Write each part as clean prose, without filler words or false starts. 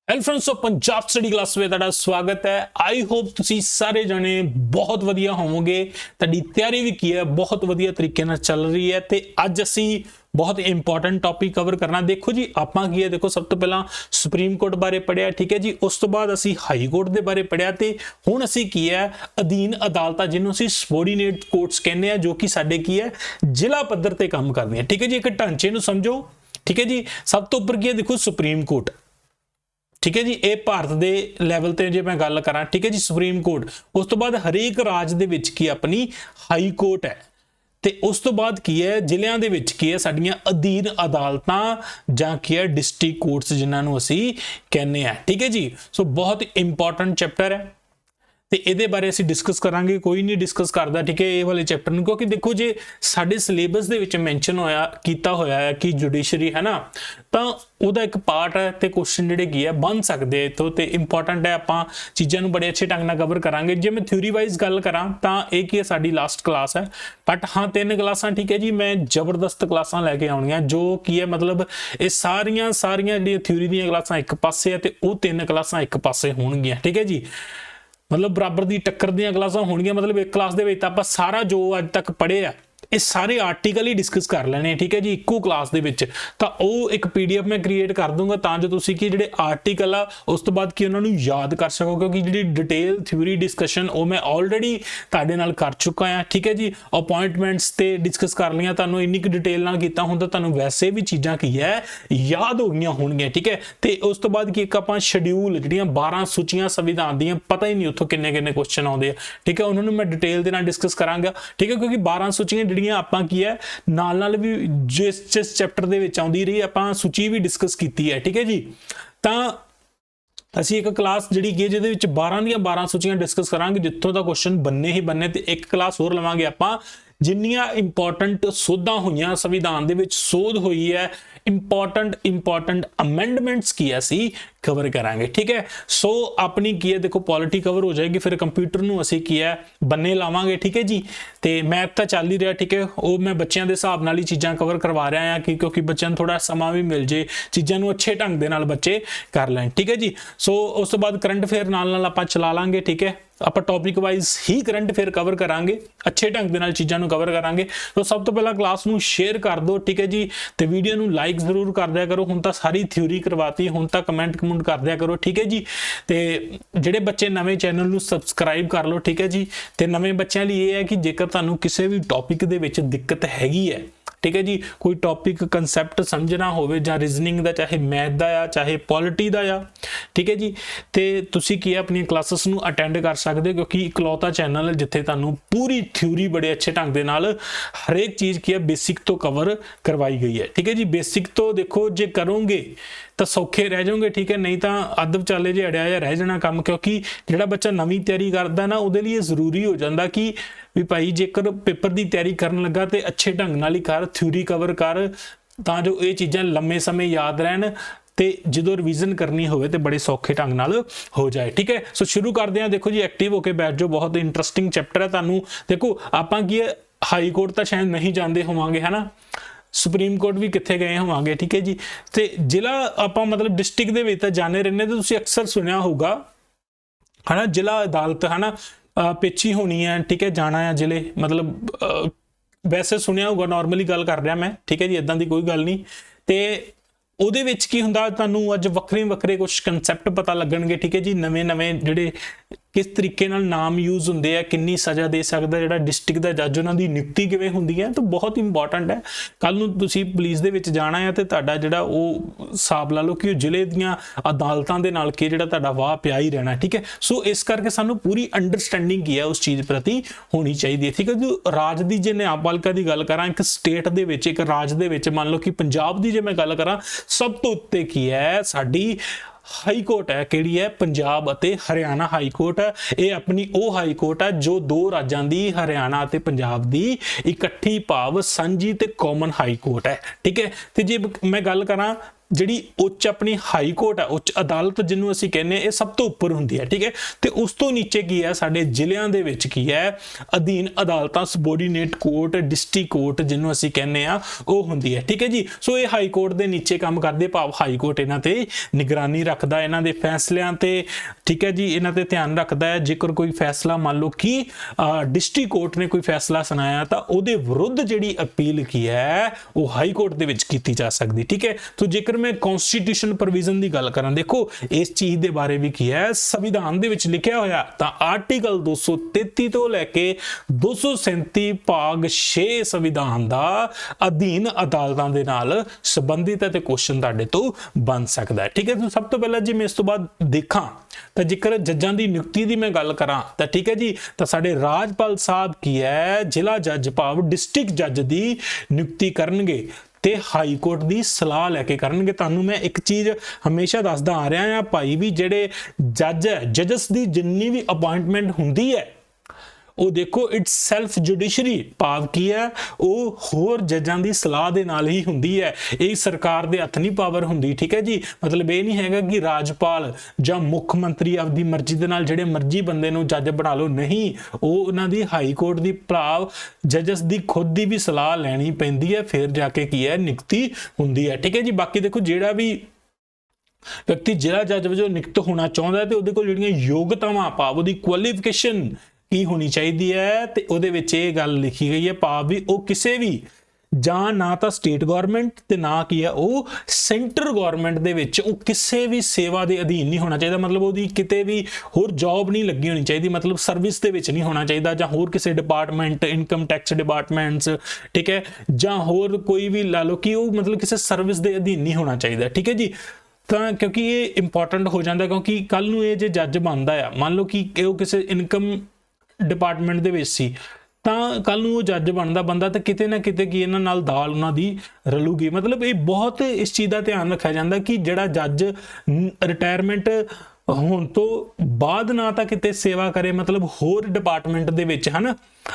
Hello friends, Punjab study class ਵਿੱਚ ਤੁਹਾਡਾ ਸਵਾਗਤ ਹੈ। ਆਈ ਹੋਪ ਤੁਸੀਂ ਸਾਰੇ ਜਣੇ ਬਹੁਤ ਵਧੀਆ ਹੋਵੋਗੇ। ਤੁਹਾਡੀ ਤਿਆਰੀ ਵੀ ਕੀ ਹੈ ਬਹੁਤ ਵਧੀਆ ਤਰੀਕੇ ਨਾਲ ਚੱਲ ਰਹੀ ਹੈ। ਤੇ ਅੱਜ ਅਸੀਂ बहुत इंपॉर्टेंट टॉपिक कवर करना। देखो जी आपां की है, देखो सब तो पहला सुप्रीम कोर्ट बारे पढ़िया, ठीक है जी। उस तो बाद असी हाई कोर्ट के बारे पढ़िया ते हुण असी की है अधीन अदालतां जिन्हों असी सबोर्डीनेट कोर्ट्स कहने हैं, जो कि साडे की है जिला पद्धर ते काम करदियां, ठीक है जी। एक ढांचे नूं समझो, ठीक है जी। सब तो उपर की है देखो सुप्रीम कोर्ट, ठीक है जी। ये भारत के लैवल ते जे मैं गल करा, ठीक है जी, सुप्रीम कोर्ट। उस तो बाद हरेक राज दे विच की अपनी हाई कोर्ट है। ਤੇ ਉਸ ਤੋਂ ਬਾਅਦ ਕੀ ਹੈ ਜ਼ਿਲ੍ਹਿਆਂ ਦੇ ਵਿੱਚ ਕੀ ਹੈ ਸਾਡੀਆਂ ਅਧੀਨ ਅਦਾਲਤਾਂ ਜਾਂ ਕੀ ਹੈ ਡਿਸਟ੍ਰਿਕਟ ਕੋਰਟਸ ਜਿਨ੍ਹਾਂ ਨੂੰ ਅਸੀਂ ਕਹਿੰਦੇ ਆ, ਠੀਕ ਹੈ ਜੀ। ਸੋ ਬਹੁਤ ਇੰਪੋਰਟੈਂਟ ਚੈਪਟਰ ਹੈ ਤੇ ਇਹਦੇ ਬਾਰੇ ਅਸੀਂ ਡਿਸਕਸ ਕਰਾਂਗੇ। ਕੋਈ ਨਹੀਂ ਡਿਸਕਸ ਕਰਦਾ, ਠੀਕ ਹੈ, ਇਹ ਵਾਲੇ ਚੈਪਟਰ ਨੂੰ, ਕਿਉਂਕਿ ਦੇਖੋ ਜੇ ਸਾਡੇ ਸਿਲੇਬਸ ਦੇ ਵਿੱਚ ਮੈਂਸ਼ਨ ਕੀਤਾ ਹੋਇਆ ਹੈ ਕਿ ਜੁਡੀਸ਼ਰੀ ਹੈ ਨਾ, ਤਾਂ ਉਹਦਾ ਇੱਕ ਪਾਰਟ ਹੈ ਤੇ ਕੁਐਸਚਨ ਜਿਹੜੇ ਕੀ ਹੈ ਬਣ ਸਕਦੇ ਇਥੋਂ ਤੇ ਇੰਪੋਰਟੈਂਟ ਹੈ। ਆਪਾਂ ਚੀਜ਼ਾਂ ਨੂੰ ਬੜੇ ਅੱਛੇ ਢੰਗ ਨਾਲ ਕਵਰ ਕਰਾਂਗੇ। ਜੇ ਮੈਂ ਥਿਊਰੀ ਵਾਈਜ਼ ਗੱਲ ਕਰਾਂ ਤਾਂ ਇਹ ਕੀ ਹੈ ਸਾਡੀ ਲਾਸਟ ਕਲਾਸ ਹੈ, ਬਟ ਹਾਂ 3 ਕਲਾਸਾਂ, ਠੀਕ ਹੈ ਜੀ। ਮੈਂ ਜ਼ਬਰਦਸਤ ਕਲਾਸਾਂ ਲੈ ਕੇ ਆਉਣੀਆਂ, ਜੋ ਕੀ ਹੈ ਮਤਲਬ ਇਹ ਸਾਰੀਆਂ ਜਿਹੜੀਆਂ ਥਿਊਰੀ ਦੀਆਂ ਕਲਾਸਾਂ ਇੱਕ ਪਾਸੇ ਹੈ ਤੇ ਉਹ 3 ਕਲਾਸਾਂ ਇੱਕ ਪਾਸੇ ਹੋਣਗੀਆਂ, ਠੀਕ ਹੈ ਜੀ। मतलब बराबर की टक्कर दी क्लासां होणगियां। मतलब एक क्लास दे विच आपां सारा जो अज तक पढ़े आ ये सारे आर्टिकल ही डिस्कस कर लेने, ठीक है जी, इक्को क्लास दे विच। तां ओह एक PDF मैं क्रिएट कर दूंगा तां जो तुसीं कि जिहड़े आर्टिकल आ उस तो बाद कि उन्हां नूं याद कर सको, क्योंकि जिहड़ी डिटेल थ्योरी डिस्कशन वो मैं ऑलरेडी तुहाडे नाल कर चुका हां, ठीक है जी। अपॉइंटमेंट्स ते डिस्कस कर लियां, तुहानूं इन्नी क डिटेल नाल कीता हुंदा तुहानूं वैसे भी चीज़ां की है याद हो गईयां होणगीयां, ठीक है। ते उस तो बाद कि एक आपां शेड्यूल जिहड़ियां 12 सूचियां संविधान दीयां, पता ही नहीं उत्थों किन्ने क्वेश्चन आउंदे आ, ठीक है, उन्हां नूं मैं डिटेल दे नाल डिस्कस करांगा, ठीक है। क्योंकि 12 सूचियां ਜਿਹੜੀਆਂ ਆਪਾਂ ਕੀ ਹੈ ਨਾਲ ਵੀ ਜਿਸ ਚੈਪਟਰ ਦੇ ਵਿੱਚ ਆਉਂਦੀ ਰਹੀ ਆਪਾਂ ਸੂਚੀ ਵੀ ਡਿਸਕਸ ਕੀਤੀ ਹੈ, ਠੀਕ ਹੈ ਜੀ। ਤਾਂ ਅਸੀਂ ਇੱਕ ਕਲਾਸ ਜਿਹੜੀ ਕਿ ਜਿਹਦੇ ਵਿੱਚ 12 ਦੀਆਂ 12 ਸੂਚੀਆਂ ਡਿਸਕਸ ਕਰਾਂਗੇ, ਜਿੱਥੋਂ ਦਾ ਕੁਐਸਚਨ ਬੰਨੇ ਹੀ ਬੰਨੇ। ਤੇ ਇੱਕ ਕਲਾਸ ਹੋਰ ਲਵਾਂਗੇ ਆਪਾਂ ਜਿੰਨੀਆਂ ਇੰਪੋਰਟੈਂਟ ਸੋਧਾਂ ਹੋਈਆਂ ਸੰਵਿਧਾਨ ਦੇ ਵਿੱਚ, ਸੋਧ ਹੋਈ ਹੈ, इंपॉर्टेंट अमेंडमेंट्स की असी कवर करांगे, ठीक है। सो अपनी की है देखो पॉलिटी कवर हो जाएगी, फिर कंप्यूटर नूं असी की है बन्ने लावांगे, ठीक है जी। तो मैथ तो चल ही रहा, ठीक है, वो मैं बच्चों के हिसाब नाल ही चीज़ां कवर करवा रहा हाँ, क्योंकि बच्चों नूं थोड़ा समा भी मिल जाए, चीज़ों नूं अच्छे ढंग दे नाल बच्चे कर लैण, ठीक है जी। सो उस तो बाद करंट अफेयर नाल आपां चला लांगे, ठीक है। आप टॉपिक वाइज ही करंट अफेयर कवर करांगे, अच्छे ढंग दे नाल चीज़ां नूं कवर करांगे। तो सब तो पहला क्लास नूं शेयर कर दो, ठीक है जी। तो वीडियो नूं लाइक जरूर कर दिया करो। हुण तां सारी थ्योरी करवाती, हुण तां कमेंट कर दिया करो, ठीक है जी। तो जिहड़े बच्चे नवें चैनल नूं सबसक्राइब कर लो, ठीक है जी। तो नवें बच्चों लिए यह है कि जेकर तुहानूं किसी भी टॉपिक दे विच दिक्कत हैगी है, ठीक है जी, कोई टॉपिक कंसैप्ट समझना होवे जां रीजनिंग दा, चाहे मैथ दा या चाहे पॉलिटी दा या, ठीक है जी, तो तुसीं की अपनी क्लासेस नूं अटेंड कर सकते हो, क्योंकि इकलौता चैनल है जिथे तुहानूं पूरी थ्योरी बड़े अच्छे ढंग दे नाल हरेक चीज़ की है बेसिक तो कवर करवाई गई है, ठीक है जी। बेसिक तो देखो जे करोगे तो सौखे रह जाओगे, ठीक है, नहीं तो अद्ध विचाले जे अड़िया जा रह जाना काम। क्योंकि जिहड़ा बच्चा नवीं तैयारी करदा ना उहदे लिए जरूरी हो जाता कि भी भाई जेकर पेपर की तैयारी करन लगा तो अच्छे ढंग नाल ही कर, थ्योरी कवर कर, तां जो ये चीज़ां लंबे समय याद रहन ते जो रिवीजन करनी हो तो बड़े सौखे ढंग नाल हो जाए, ठीक है। सो शुरू करते हैं। देखो जी एक्टिव होकर बैठ जाओ, बहुत इंटरस्टिंग चैप्टर है। तुहानूं देखो आपां की हाई कोर्ट तो शायद नहीं जाते होवांगे, है ना, सुप्रीम कोर्ट भी कित्थे गए होवांगे, ठीक है जी। तो जिला आपां मतलब डिस्ट्रिक्ट दे विच तां जाने रहने, तो तुसीं अक्सर सुनिया होगा, है ना, जिला अदालत, है ना, पेची होनी है, ठीक है, जाना है जिले, मतलब वैसे सुनिया होगा, नॉर्मली गल कर रहा मैं, ठीक है जी, इदां दी कोई गल नहीं। तो ਉਹਦੇ ਵਿੱਚ ਕੀ ਹੁੰਦਾ ਤੁਹਾਨੂੰ ਅੱਜ ਵੱਖਰੇ ਕੁਝ ਕਨਸੈਪਟ ਪਤਾ ਲੱਗਣਗੇ, ਠੀਕ ਹੈ ਜੀ। ਨਵੇਂ ਜਿਹੜੇ किस तरीके नाल नाम यूज़ होंदे आ, किन्नी सज़ा दे सकदा जिहड़ा डिस्ट्रिक्ट दा जज, उन्हां दी नियुक्ति किवें हुंदी है, तो बहुत इंपॉर्टेंट है। कल नूं तुसीं पुलिस दे विच जाना है तो तुहाडा जिहड़ा ओह हिसाब ला लो कि जिले दीआं अदालतां दे नाल कि जिहड़ा तुहाडा वाह पिया ही रहना, ठीक है। सो इस करके सानूं पूरी अंडरस्टैंडिंग की है उस चीज़ प्रति होनी चाहिए, ठीक है। जो राज की जे न्यायपालिका की गल करां, एक स्टेट दे विच, एक राज दे विच, मान लो कि पंजाब की जे मैं गल करां, सब तो उत्ते की है साडी हाई कोर्ट है, किहड़ी है, पंजाब अते हरियाणा हाई कोर्ट है। ये अपनी वो हाई कोर्ट है जो दो राज्यों की, हरियाणा अते पंजाब की इकट्ठी भाव सांझी ते कॉमन हाई कोर्ट है, ठीक है। तो जे मैं गल करा ਜਿਹੜੀ ਉੱਚ ਆਪਣੀ ਹਾਈ ਕੋਰਟ ਹੈ, ਉੱਚ ਅਦਾਲਤ ਜਿਹਨੂੰ ਅਸੀਂ ਕਹਿੰਦੇ ਇਹ ਸਭ ਤੋਂ ਉੱਪਰ ਹੁੰਦੀ ਹੈ, ਠੀਕ ਹੈ। ਤੇ ਉਸ ਤੋਂ ਨੀਚੇ ਕੀ ਹੈ, ਸਾਡੇ ਜ਼ਿਲ੍ਹਿਆਂ ਦੇ ਵਿੱਚ ਕੀ ਹੈ, ਅਧੀਨ ਅਦਾਲਤਾਂ, ਸਬੋਰਡੀਨੇਟ ਕੋਰਟ, ਡਿਸਟ੍ਰਿਕਟ ਕੋਰਟ ਜਿਹਨੂੰ ਅਸੀਂ ਕਹਿੰਦੇ ਆ ਉਹ ਹੁੰਦੀ ਹੈ, ਠੀਕ ਹੈ ਜੀ। ਸੋ ਇਹ ਹਾਈ ਕੋਰਟ ਦੇ ਨੀਚੇ ਕੰਮ ਕਰਦੇ, ਭਾਵ ਹਾਈ ਕੋਰਟ ਇਹਨਾਂ ਤੇ ਨਿਗਰਾਨੀ ਰੱਖਦਾ, ਇਹਨਾਂ ਦੇ ਫੈਸਲਿਆਂ ਤੇ, ਠੀਕ ਹੈ ਜੀ, ਇਹਨਾਂ ਤੇ ਧਿਆਨ ਰੱਖਦਾ ਹੈ। ਜੇਕਰ ਕੋਈ ਫੈਸਲਾ ਮੰਨ ਲਓ ਕਿ ਡਿਸਟ੍ਰਿਕਟ ਕੋਰਟ ਨੇ ਕੋਈ ਫੈਸਲਾ ਸੁਣਾਇਆ ਤਾਂ ਉਹਦੇ ਵਿਰੁੱਧ ਜਿਹੜੀ ਅਪੀਲ ਕੀ ਹੈ ਉਹ ਹਾਈ ਕੋਰਟ ਦੇ ਵਿੱਚ ਕੀਤੀ ਜਾ ਸਕਦੀ, ਠੀਕ ਹੈ। ਸੋ ਜੇਕਰ ਮੈਂ ਕਨਸਟੀਟਿਊਸ਼ਨ ਪ੍ਰੋਵੀਜ਼ਨ ਦੀ ਗੱਲ ਕਰਾਂ, ਦੇਖੋ ਇਸ ਚੀਜ਼ ਦੇ ਬਾਰੇ ਵੀ ਕੀ ਹੈ, ਸੰਵਿਧਾਨ ਦੇ ਵਿੱਚ ਲਿਖਿਆ ਹੋਇਆ ਤਾਂ ਆਰਟੀਕਲ 233 ਤੋਂ ਲੈ ਕੇ 237 ਭਾਗ 6 ਸੰਵਿਧਾਨ ਦਾ ਅਧੀਨ ਅਦਾਲਤਾਂ ਦੇ ਨਾਲ ਸੰਬੰਧਿਤ ਹੈ ਤੇ ਕੁਐਸਚਨ ਤੁਹਾਡੇ ਤੋਂ ਬਣ ਸਕਦਾ ਹੈ, ਠੀਕ ਹੈ। ਸੋ ਸਭ ਤੋਂ ਪਹਿਲਾਂ ਜੇ ਮੈਂ ਇਸ ਤੋਂ ਬਾਅਦ ਦੇਖਾਂ ਤਾਂ ਜੇਕਰ ਜੱਜਾਂ ਦੀ ਨਿਯੁਕਤੀ ਦੀ ਮੈਂ ਗੱਲ ਕਰਾਂ ਤਾਂ ਠੀਕ ਹੈ ਜੀ, ਤਾਂ ਸਾਡੇ ਰਾਜਪਾਲ ਸਾਹਿਬ ਕੀ ਹੈ, ਜ਼ਿਲ੍ਹਾ ਜੱਜ ਭਾਵ ਡਿਸਟ੍ਰਿਕਟ ਜੱਜ ਦੀ ਨਿਯੁਕਤੀ ਕਰਨਗੇ ਤੇ ਹਾਈ ਕੋਰਟ ਦੀ ਸਲਾਹ ਲੈ ਕੇ ਕਰਨਗੇ। ਤੁਹਾਨੂੰ ਮੈਂ ਇੱਕ ਚੀਜ਼ ਹਮੇਸ਼ਾ ਦੱਸਦਾ ਆ ਰਿਹਾ ਹਾਂ ਭਾਈ, ਵੀ ਜਿਹੜੇ ਜੱਜ ਹੈ, ਜਜਸ ਦੀ ਜਿੰਨੀ ਵੀ ਅਪਾਇੰਟਮੈਂਟ ਹੁੰਦੀ ਹੈ ਉਹ ਦੇਖੋ ਇਟਸ ਸੈਲਫ ਜੁਡੀਸ਼ਰੀ, ਭਾਵ ਕੀ ਹੈ, ਉਹ ਹੋਰ ਜੱਜਾਂ ਦੀ ਸਲਾਹ ਦੇ ਨਾਲ ਹੀ ਹੁੰਦੀ ਹੈ। ਇਹ ਸਰਕਾਰ ਦੇ ਹੱਥ ਨਹੀਂ ਪਾਵਰ ਹੁੰਦੀ, ਠੀਕ ਹੈ ਜੀ। ਮਤਲਬ ਇਹ ਨਹੀਂ ਹੈਗਾ ਕਿ ਰਾਜਪਾਲ ਜਾਂ ਮੁੱਖ ਮੰਤਰੀ ਆਪਦੀ ਮਰਜ਼ੀ ਦੇ ਨਾਲ ਜਿਹੜੇ ਮਰਜ਼ੀ ਬੰਦੇ ਨੂੰ ਜੱਜ ਬਣਾ ਲਓ, ਨਹੀਂ, ਉਹ ਉਹਨਾਂ ਦੀ ਹਾਈ ਕੋਰਟ ਦੀ, ਭਾਵ ਜਜਸ ਦੀ ਖੁਦ ਦੀ ਵੀ ਸਲਾਹ ਲੈਣੀ ਪੈਂਦੀ ਹੈ, ਫਿਰ ਜਾ ਕੇ ਕੀ ਹੈ ਨਿਯੁਕਤੀ ਹੁੰਦੀ ਹੈ, ਠੀਕ ਹੈ ਜੀ। ਬਾਕੀ ਦੇਖੋ ਜਿਹੜਾ ਵੀ ਵਿਅਕਤੀ ਜ਼ਿਲ੍ਹਾ ਜੱਜ ਵਜੋਂ ਨਿਯੁਕਤ ਹੋਣਾ ਚਾਹੁੰਦਾ ਹੈ ਤੇ ਉਹਦੇ ਕੋਲ ਜਿਹੜੀਆਂ ਯੋਗਤਾਵਾਂ, ਭਾਵ ਉਹਦੀ ਕੁਆਲੀਫਿਕੇਸ਼ਨ ਕੀ ਹੋਣੀ ਚਾਹੀਦੀ ਹੈ, ਤੇ ਉਹਦੇ ਵਿੱਚ ਇਹ ਗੱਲ ਲਿਖੀ ਗਈ ਹੈ, ਭਾਵ ਵੀ ਉਹ ਕਿਸੇ ਵੀ ਜਾਂ ਨਾ ਤਾਂ ਸਟੇਟ ਗਵਰਨਮੈਂਟ ਤੇ ਨਾ ਕੀ ਹੈ ਉਹ ਸੈਂਟਰ ਗਵਰਨਮੈਂਟ ਦੇ ਵਿੱਚ ਉਹ ਕਿਸੇ ਵੀ ਸੇਵਾ ਦੇ ਅਧੀਨ ਨਹੀਂ ਹੋਣਾ ਚਾਹੀਦਾ। ਮਤਲਬ ਉਹਦੀ ਕਿਤੇ ਵੀ ਹੋਰ ਜੌਬ ਨਹੀਂ ਲੱਗੀ ਹੋਣੀ ਚਾਹੀਦੀ, ਮਤਲਬ ਸਰਵਿਸ ਦੇ ਵਿੱਚ ਨਹੀਂ ਹੋਣਾ ਚਾਹੀਦਾ, ਜਾਂ ਹੋਰ ਕਿਸੇ ਡਿਪਾਰਟਮੈਂਟ, ਇਨਕਮ ਟੈਕਸ ਡਿਪਾਰਟਮੈਂਟਸ, ਠੀਕ ਹੈ, ਜਾਂ ਹੋਰ ਕੋਈ ਵੀ ਲਾ ਲਓ ਕਿ ਉਹ ਮਤਲਬ ਕਿਸੇ ਸਰਵਿਸ ਦੇ ਅਧੀਨ ਨਹੀਂ ਹੋਣਾ ਚਾਹੀਦਾ, ਠੀਕ ਹੈ ਜੀ। ਤਾਂ ਕਿਉਂਕਿ ਇਹ ਇੰਪੋਰਟੈਂਟ ਹੋ ਜਾਂਦਾ, ਕਿਉਂਕਿ ਕੱਲ ਨੂੰ ਇਹ ਜੇ ਜੱਜ ਬਣਦਾ ਆ, ਮੰਨ ਲਓ ਕਿ ਉਹ ਕਿਸੇ ਇਨਕਮ ਡਿਪਾਰਟਮੈਂਟ ਦੇ ਵਿੱਚ ਸੀ, ਤਾਂ ਕੱਲ ਨੂੰ ਉਹ ਜੱਜ ਬਣਦਾ ਬੰਦਾ ਤਾਂ ਕਿਤੇ ਨਾ ਕਿਤੇ ਕੀ ਇਹਨਾਂ ਨਾਲ ਦਾਲ ਉਹਨਾਂ ਦੀ ਰਲੂਗੀ। ਮਤਲਬ ਇਹ ਬਹੁਤ ਇਸ ਚੀਜ਼ ਦਾ ਧਿਆਨ ਰੱਖਿਆ ਜਾਂਦਾ ਕਿ ਜਿਹੜਾ ਜੱਜ ਰਿਟਾਇਰਮੈਂਟ ਹੋਣ ਤੋਂ ਬਾਅਦ ਨਾ ਤਾਂ ਕਿਤੇ ਸੇਵਾ ਕਰੇ, ਮਤਲਬ ਹੋਰ ਡਿਪਾਰਟਮੈਂਟ ਦੇ ਵਿੱਚ, ਹਨ,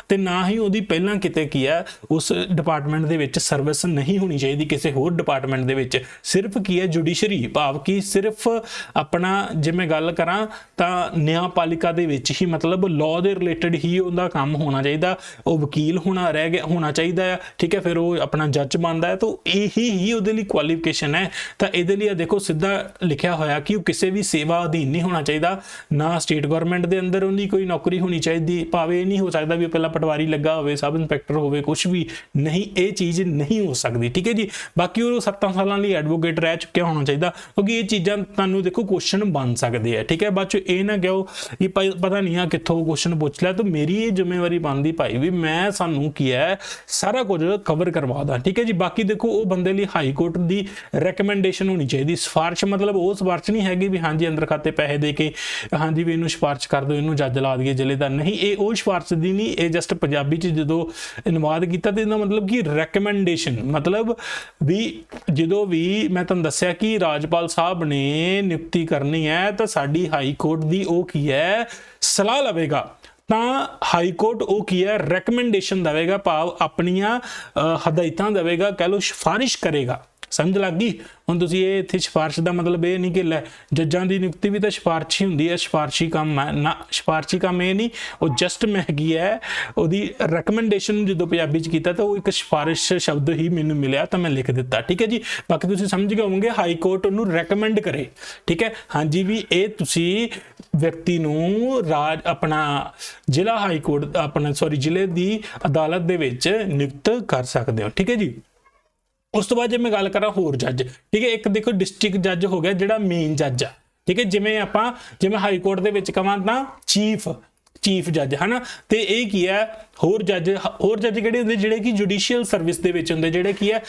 ਤੇ ਨਾ ਹੀ ਉਹਦੀ ਪਹਿਲਾਂ ਕਿਤੇ ਕੀ ਹੈ ਉਸ ਡਿਪਾਰਟਮੈਂਟ ਦੇ ਵਿੱਚ ਸਰਵਿਸ ਨਹੀਂ ਹੋਣੀ ਚਾਹੀਦੀ ਕਿਸੇ ਹੋਰ ਡਿਪਾਰਟਮੈਂਟ ਦੇ ਵਿੱਚ। ਸਿਰਫ ਕੀ ਹੈ ਜੁਡੀਸ਼ਰੀ, ਭਾਵ ਕਿ ਸਿਰਫ ਆਪਣਾ ਜੇ ਮੈਂ ਗੱਲ ਕਰਾਂ ਤਾਂ ਨਿਆਂਪਾਲਿਕਾ ਦੇ ਵਿੱਚ ਹੀ, ਮਤਲਬ ਲਾਅ ਦੇ ਰਿਲੇਟਡ ਹੀ ਉਹਦਾ ਕੰਮ ਹੋਣਾ ਚਾਹੀਦਾ, ਉਹ ਵਕੀਲ ਹੋਣਾ ਚਾਹੀਦਾ ਹੈ, ਠੀਕ ਹੈ, ਫਿਰ ਉਹ ਆਪਣਾ ਜੱਜ ਬਣਦਾ ਹੈ, ਤਾਂ ਇਹੀ ਹੀ ਉਹਦੇ ਲਈ ਕੁਆਲੀਫਿਕੇਸ਼ਨ ਹੈ। ਤਾਂ ਇਹਦੇ ਲਈ ਦੇਖੋ ਸਿੱਧਾ ਲਿਖਿਆ ਹੋਇਆ ਕਿ ਉਹ ਕਿਸੇ ਵੀ ਸੇਵਾ ਅਧੀਨ ਨਹੀਂ ਹੋਣਾ ਚਾਹੀਦਾ, ਨਾ ਸਟੇਟ ਗਵਰਨਮੈਂਟ ਦੇ ਅੰਦਰ ਉਹਦੀ ਕੋਈ ਨੌਕਰੀ ਹੋਣੀ ਚਾਹੀਦੀ, ਭਾਵੇਂ ਇਹ ਨਹੀਂ ਹੋ ਸਕਦਾ ਵੀ ਪਹਿਲਾਂ ਪਟਵਾਰੀ ਲੱਗਾ ਹੋਵੇ, ਸਬ ਇੰਸਪੈਕਟਰ ਹੋਵੇ, ਕੁਝ ਵੀ ਨਹੀਂ, ਇਹ ਚੀਜ਼ ਨਹੀਂ ਹੋ ਸਕਦੀ, ਠੀਕ ਹੈ ਜੀ। ਬਾਕੀ ਉਹ 7 ਸਾਲਾਂ ਲਈ ਐਡਵੋਕੇਟ ਰਹਿ ਚੁੱਕਿਆ ਹੋਣਾ ਚਾਹੀਦਾ, ਕਿਉਂਕਿ ਇਹ ਚੀਜ਼ਾਂ ਤੁਹਾਨੂੰ ਦੇਖੋ ਕੁਐਸਚਨ ਬਣ ਸਕਦੇ ਆ, ਠੀਕ ਹੈ। ਬਾਅਦ ਚ ਇਹ ਨਾ ਕਹੋ ਕਿ ਪਤਾ ਨਹੀਂ ਆ ਕਿੱਥੋਂ ਕੁਐਸਚਨ ਪੁੱਛ ਲਿਆ, ਤਾਂ ਮੇਰੀ ਇਹ ਜ਼ਿੰਮੇਵਾਰੀ ਬਣਦੀ ਭਾਈ ਵੀ ਮੈਂ ਸਾਨੂੰ ਕੀ ਹੈ ਸਾਰਾ ਕੁਝ ਕਵਰ ਕਰਵਾ ਦਾਂ, ਠੀਕ ਹੈ ਜੀ। ਬਾਕੀ ਦੇਖੋ ਉਹ ਬੰਦੇ ਲਈ ਹਾਈ ਕੋਰਟ ਦੀ ਰეკਮੈਂਡੇਸ਼ਨ ਹੋਣੀ ਚਾਹੀਦੀ, ਸਿਫਾਰਿਸ਼, ਮਤਲਬ ਉਹ ਸਿਫਾਰਿਸ਼ ਨਹੀਂ ਹੈਗੀ ਵੀ ਹਾਂਜੀ ਅੰਦਰ ਖਾਤੇ ਪੈਸੇ ਦੇ ਕੇ ਹਾਂਜੀ ਵੀ ਇਹਨੂੰ ਸਿਫਾਰਿਸ਼ ਕਰ ਦਿਓ, ਇਹਨੂੰ ਜੱਜ ਲਾ ਦਈਏ ਜ਼ਿਲ੍ਹੇ ਦਾ, ਨਹੀਂ, ਇਹ ਉਹ ਸਿਫਾਰਿਸ਼ ਦੀ ਨਹੀਂ, ਇਹ ਜਸਟ ਪੰਜਾਬੀ ਚ ਜਦੋਂ ਅਨੁਵਾਦ ਕੀਤਾ ਤੇ ਇਹਦਾ ਮਤਲਬ ਕਿ ਰეკਮੈਂਡੇਸ਼ਨ, ਮਤਲਬ ਵੀ ਜਦੋਂ ਵੀ ਮੈਂ ਤੁਹਾਨੂੰ ਦੱਸਿਆ ਕਿ ਰਾਜਪਾਲ ਸਾਹਿਬ ਨੇ ਨਿਯੁਕਤੀ ਕਰਨੀ ਹੈ ਤਾਂ ਸਾਡੀ ਹਾਈ ਕੋਰਟ ਦੀ ਉਹ ਕੀ ਹੈ ਸਲਾਹ ਲਵੇਗਾ, ਤਾਂ ਹਾਈ ਕੋਰਟ ਉਹ ਕੀ ਹੈ ਰეკਮੈਂਡੇਸ਼ਨ ਦੇਵੇਗਾ, ਭਾਵ ਆਪਣੀਆਂ ਹਦਾਇਤਾਂ ਦੇਵੇਗਾ, ਕਹਿ ਲਓ ਸਿਫਾਰਿਸ਼ ਕਰੇਗਾ। ਸਮਝ ਲੱਗ ਗਈ? ਹੁਣ ਤੁਸੀਂ ਇਹ ਇੱਥੇ ਸਿਫਾਰਿਸ਼ ਦਾ ਮਤਲਬ ਇਹ ਨਹੀਂ ਕਿ ਲੈ ਜੱਜਾਂ ਦੀ ਨਿਯੁਕਤੀ ਵੀ ਤਾਂ ਸਿਫਾਰਿਸ਼ ਹੀ ਹੁੰਦੀ ਹੈ, ਸਿਫਾਰਿਸ਼ੀ ਕੰਮ ਹੈ ਨਾ, ਸਿਫਾਰਿਸ਼ੀ ਕੰਮ ਇਹ ਨਹੀਂ, ਉਹ ਜਸਟ ਮੈਂ ਹੈਗੀ ਹੈ ਉਹਦੀ ਰეკਮੈਂਡੇਸ਼ਨ। ਜਦੋਂ ਪੰਜਾਬੀ ਚ ਕੀਤਾ ਤਾਂ ਉਹ ਇੱਕ ਸਿਫਾਰਿਸ਼ ਸ਼ਬਦ ਹੀ ਮੈਨੂੰ ਮਿਲਿਆ ਤਾਂ ਮੈਂ ਲਿਖ ਦਿੱਤਾ, ਠੀਕ ਹੈ ਜੀ। ਬਾਕੀ ਤੁਸੀਂ ਸਮਝ ਗਏ ਹੋਵੋਗੇ ਹਾਈ ਕੋਰਟ ਉਹਨੂੰ ਰეკਮੈਂਡ ਕਰੇ, ਠੀਕ ਹੈ, ਹਾਂਜੀ ਵੀ ਇਹ ਤੁਸੀਂ ਵਿਅਕਤੀ ਨੂੰ ਆਪਣਾ ਜ਼ਿਲ੍ਹਾ ਹਾਈ ਕੋਰਟ ਆਪਣਾ ਜ਼ਿਲ੍ਹੇ ਦੀ ਅਦਾਲਤ ਦੇ ਵਿੱਚ ਨਿਯੁਕਤ ਕਰ ਸਕਦੇ ਹੋ, ਠੀਕ ਹੈ ਜੀ। ਉਸ ਤੋਂ ਬਾਅਦ ਜੇ ਮੈਂ ਗੱਲ ਕਰਾਂ ਹੋਰ ਜੱਜ, ਠੀਕ ਹੈ, ਇੱਕ ਦੇਖੋ ਡਿਸਟ੍ਰਿਕਟ ਜੱਜ ਹੋ ਗਿਆ ਜਿਹੜਾ ਮੇਨ ਜੱਜ ਆ, ਠੀਕ ਹੈ, ਜਿਵੇਂ ਹਾਈ ਕੋਰਟ ਦੇ ਵਿੱਚ ਕਹਾਂ ਤਾਂ ਚੀਫ ਜੱਜ, ਹੈ ਨਾ, ਤੇ ਇਹ ਕੀ ਹੈ ਹੋਰ ਜੱਜ ਕਿਹੜੇ ਹੁੰਦੇ ਜਿਹੜੇ ਕਿ ਜੁਡੀਸ਼ੀਅਲ ਸਰਵਿਸ ਦੇ ਵਿੱਚ ਹੁੰਦੇ, ਜਿਹੜੇ ਕੀ ਹੈ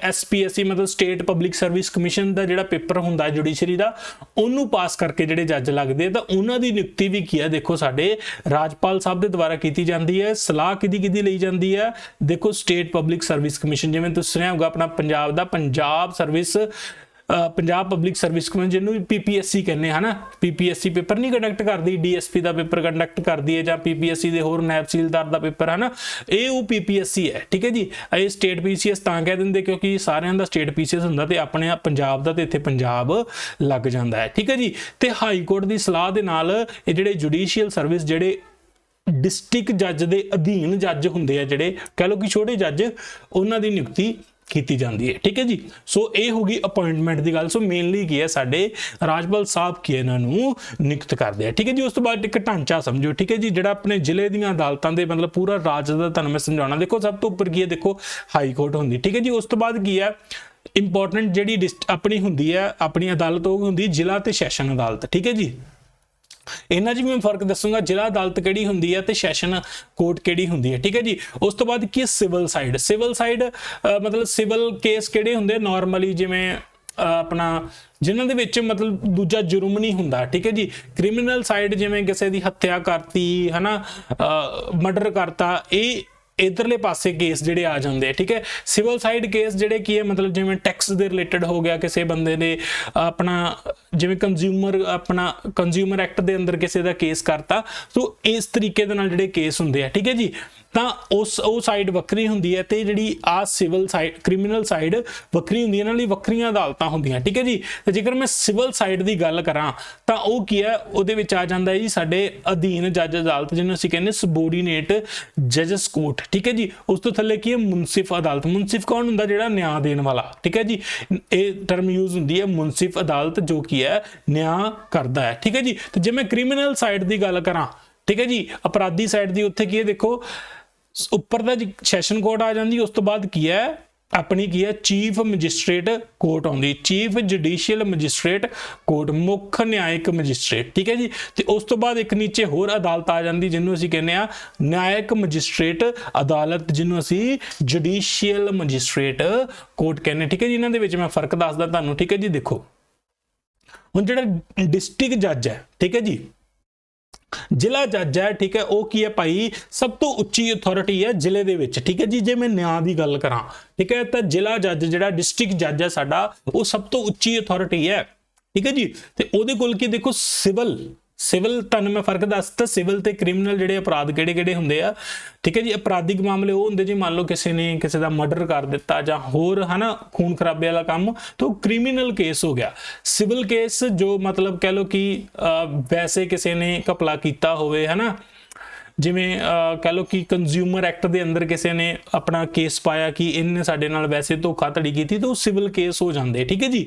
SPSC ਮਤਲਬ ਸਟੇਟ ਪਬਲਿਕ ਸਰਵਿਸ ਕਮਿਸ਼ਨ ਦਾ ਜਿਹੜਾ ਪੇਪਰ ਹੁੰਦਾ ਹੈ ਜੁਡੀਸ਼ਰੀ ਦਾ, ਉਹਨੂੰ ਪਾਸ ਕਰਕੇ ਜਿਹੜੇ ਜੱਜ ਲੱਗਦੇ ਤਾਂ ਉਹਨਾਂ ਦੀ ਨਿਯੁਕਤੀ ਵੀ ਕੀ ਹੈ ਦੇਖੋ ਸਾਡੇ ਰਾਜਪਾਲ ਸਾਹਿਬ ਦੇ ਦੁਆਰਾ ਕੀਤੀ ਜਾਂਦੀ ਹੈ। ਸਲਾਹ ਕਿਹਦੀ ਲਈ ਜਾਂਦੀ ਹੈ ਦੇਖੋ ਸਟੇਟ ਪਬਲਿਕ ਸਰਵਿਸ ਕਮਿਸ਼ਨ, ਜਿਵੇਂ ਤੁਸੀਂ ਸੁਣਿਆ ਹੋਊਗਾ ਆਪਣਾ ਪੰਜਾਬ ਦਾ Punjab service Punjab public service commission जिन्होंने PPSC कहने है ना, PPSC पेपर नहीं कंडक्ट करती, DSP का पेपर कंडक्ट करती है, या PPSC के होर नैब तहसीलदार का पेपर है ना, ये वो PPSC है। ठीक है जी, ये स्टेट PCS तां कह देंगे क्योंकि सारिਆਂ ਦਾ स्टेट PCS ਹੁੰਦਾ ਤੇ ਆਪਣੇ पंजाब ਦਾ ਤੇ ਇੱਥੇ पंजाब ਲੱਗ ਜਾਂਦਾ है। ठीक है जी, ਤੇ हाई कोर्ट की सलाह ਦੇ ਨਾਲ ਇਹ ਜਿਹੜੇ जुडिशियल सर्विस ਜਿਹੜੇ डिस्ट्रिक्ट जज के अधीन जज होंगे आ, जिहड़े कह लो कि छोटे जज, उन्हां दी नियुक्ति की जाती है। ठीक है जी, सो ये होगी अपॉइंटमेंट की गल। सो मेनली की है साडे राजपाल साहब की इन्हों नियुक्त करते हैं। ठीक है जी, उस तो बाद एक ढांचा समझो। ठीक है जी, जिहड़ा अपने जिले दी अदालतां दे मतलब पूरा राज दा तुहानूं मैं समझाउणा। देखो सब तो उपर की है, देखो हाई कोर्ट होंदी। ठीक है जी, उस तो बाद की है इंपोर्टेंट जिहड़ी अपनी हुंदी है अपनी अदालत, वो हुंदी जिला ते सैशन अदालत। ठीक है जी, इन्हां 'च मैं फर्क दसूंगा, जिला अदालत किहड़ी हुंदी है ते सैशन कोर्ट किहड़ी हुंदी है। ठीक है जी, उस तो बाद की सिविल साइड। सिविल साइड मतलब सिविल केस किहड़े हुंदे नॉर्मली, जिवें अपना जिन्हां दे विच मतलब दूजा जुर्म नहीं हुंदा। ठीक है जी, क्रिमिनल साइड जिवें किसी दी हत्या करती है ना, मर्डर करता, ये इधरले पासे केस जिहड़े आ जाते हैं। ठीक है, सिविल साइड केस जिहड़े की है मतलब जिवें टैक्स दे रिलेटेड हो गया, किसी बंदे ने अपना जिवें कंज्यूमर एक्ट दे अंदर किसी दा केस करता, तो इस तरीके दे नाल जिहड़े केस हुंदे आ। ठीक है जी, ਤਾਂ ਉਸ ਉਹ ਸਾਈਡ ਵੱਖਰੀ ਹੁੰਦੀ ਹੈ ਤੇ ਜਿਹੜੀ ਆ ਸਿਵਲ ਸਾਈਡ ਕ੍ਰਿਮੀਨਲ ਸਾਈਡ ਵੱਖਰੀ ਹੁੰਦੀ ਹੈ, ਇਹਨਾਂ ਲਈ ਵੱਖਰੀਆਂ ਅਦਾਲਤਾਂ ਹੁੰਦੀਆਂ। ਠੀਕ ਹੈ ਜੀ, ਤੇ ਜੇਕਰ ਮੈਂ ਸਿਵਲ ਸਾਈਡ ਦੀ ਗੱਲ ਕਰਾਂ ਤਾਂ ਉਹ ਕੀ ਹੈ, ਉਹਦੇ ਵਿੱਚ ਆ ਜਾਂਦਾ ਹੈ ਜੀ ਸਾਡੇ ਅਧੀਨ ਜੱਜ ਅਦਾਲਤ, ਜਿਹਨੂੰ ਅਸੀਂ ਕਹਿੰਦੇ ਸਬੋਰਡੀਨੇਟ ਜਜਸ ਕੋਰਟ। ਠੀਕ ਹੈ ਜੀ, ਉਸ ਤੋਂ ਥੱਲੇ ਕੀ ਹੈ ਮੁਨਸਿਫ ਅਦਾਲਤ। ਮੁਨਸਿਫ ਕੌਣ ਹੁੰਦਾ, ਜਿਹੜਾ ਨਿਆਂ ਦੇਣ ਵਾਲਾ। ਠੀਕ ਹੈ ਜੀ, ਇਹ ਟਰਮ ਯੂਜ਼ ਹੁੰਦੀ ਹੈ ਮੁਨਸਿਫ ਅਦਾਲਤ, ਜੋ ਕੀ ਹੈ ਨਿਆਂ ਕਰਦਾ ਹੈ। ਠੀਕ ਹੈ ਜੀ, ਤੇ ਜੇ ਮੈਂ ਕ੍ਰਿਮੀਨਲ ਸਾਈਡ ਦੀ ਗੱਲ ਕਰਾਂ, ठीक है जी, अपराधी साइड की उत्थे की है, देखो उपर दा सैशन कोर्ट आ जाती, उस तो बाद की है अपनी की है चीफ मजिस्ट्रेट कोर्ट आउंदी, चीफ जुडिशियल मजिस्ट्रेट कोर्ट, मुख्य न्यायिक मजिस्ट्रेट। ठीक है जी, तो उस तो बाद एक नीचे होर अदालत आ जाती जिन्होंने असीं कहने आ न्यायिक मजिस्ट्रेट अदालत, जिन्होंने असीं जुडिशियल मजिस्ट्रेट कोर्ट कहने। ठीक है जी, इन्हां दे विच मैं फर्क दसदा तुहानूं। ठीक है जी, देखो हुण जिहड़ा डिस्ट्रिक्ट जज है, ठीक है जी, जिला जज है, ठीक है, वह की है भाई सब तो उच्ची अथॉरिटी है जिले दे विच। ठीक है जी, जे मैं न्याय की गल करा, ठीक है, तो जिला जज जिहड़ा डिस्ट्रिक्ट जज है साडा, वो सब तो उच्ची अथॉरिटी है। ठीक है जी, तो उहदे कोल की देखो सिविल तुहानूं मैं फर्क दसता, सिविल ते क्रिमिनल जिहड़े अपराध किहड़े-किहड़े हुंदे आ। ठीक है जी, अपराधिक मामले वो हुंदे जी, मान लो किसी ने किसी का मर्डर कर दिता जां होर है ना खून खराबे वाला काम, तो क्रिमिनल केस हो गया। सिविल केस जो मतलब कह लो कि वैसे किसी ने घपला कीता होवे है ना, जिवें कह लो कि कंज्यूमर एक्ट के अंदर किसी ने अपना केस पाया कि इन्हें साडे नाल वैसे धोखाधड़ी की, तो सिविल केस हो जाते। ठीक है जी,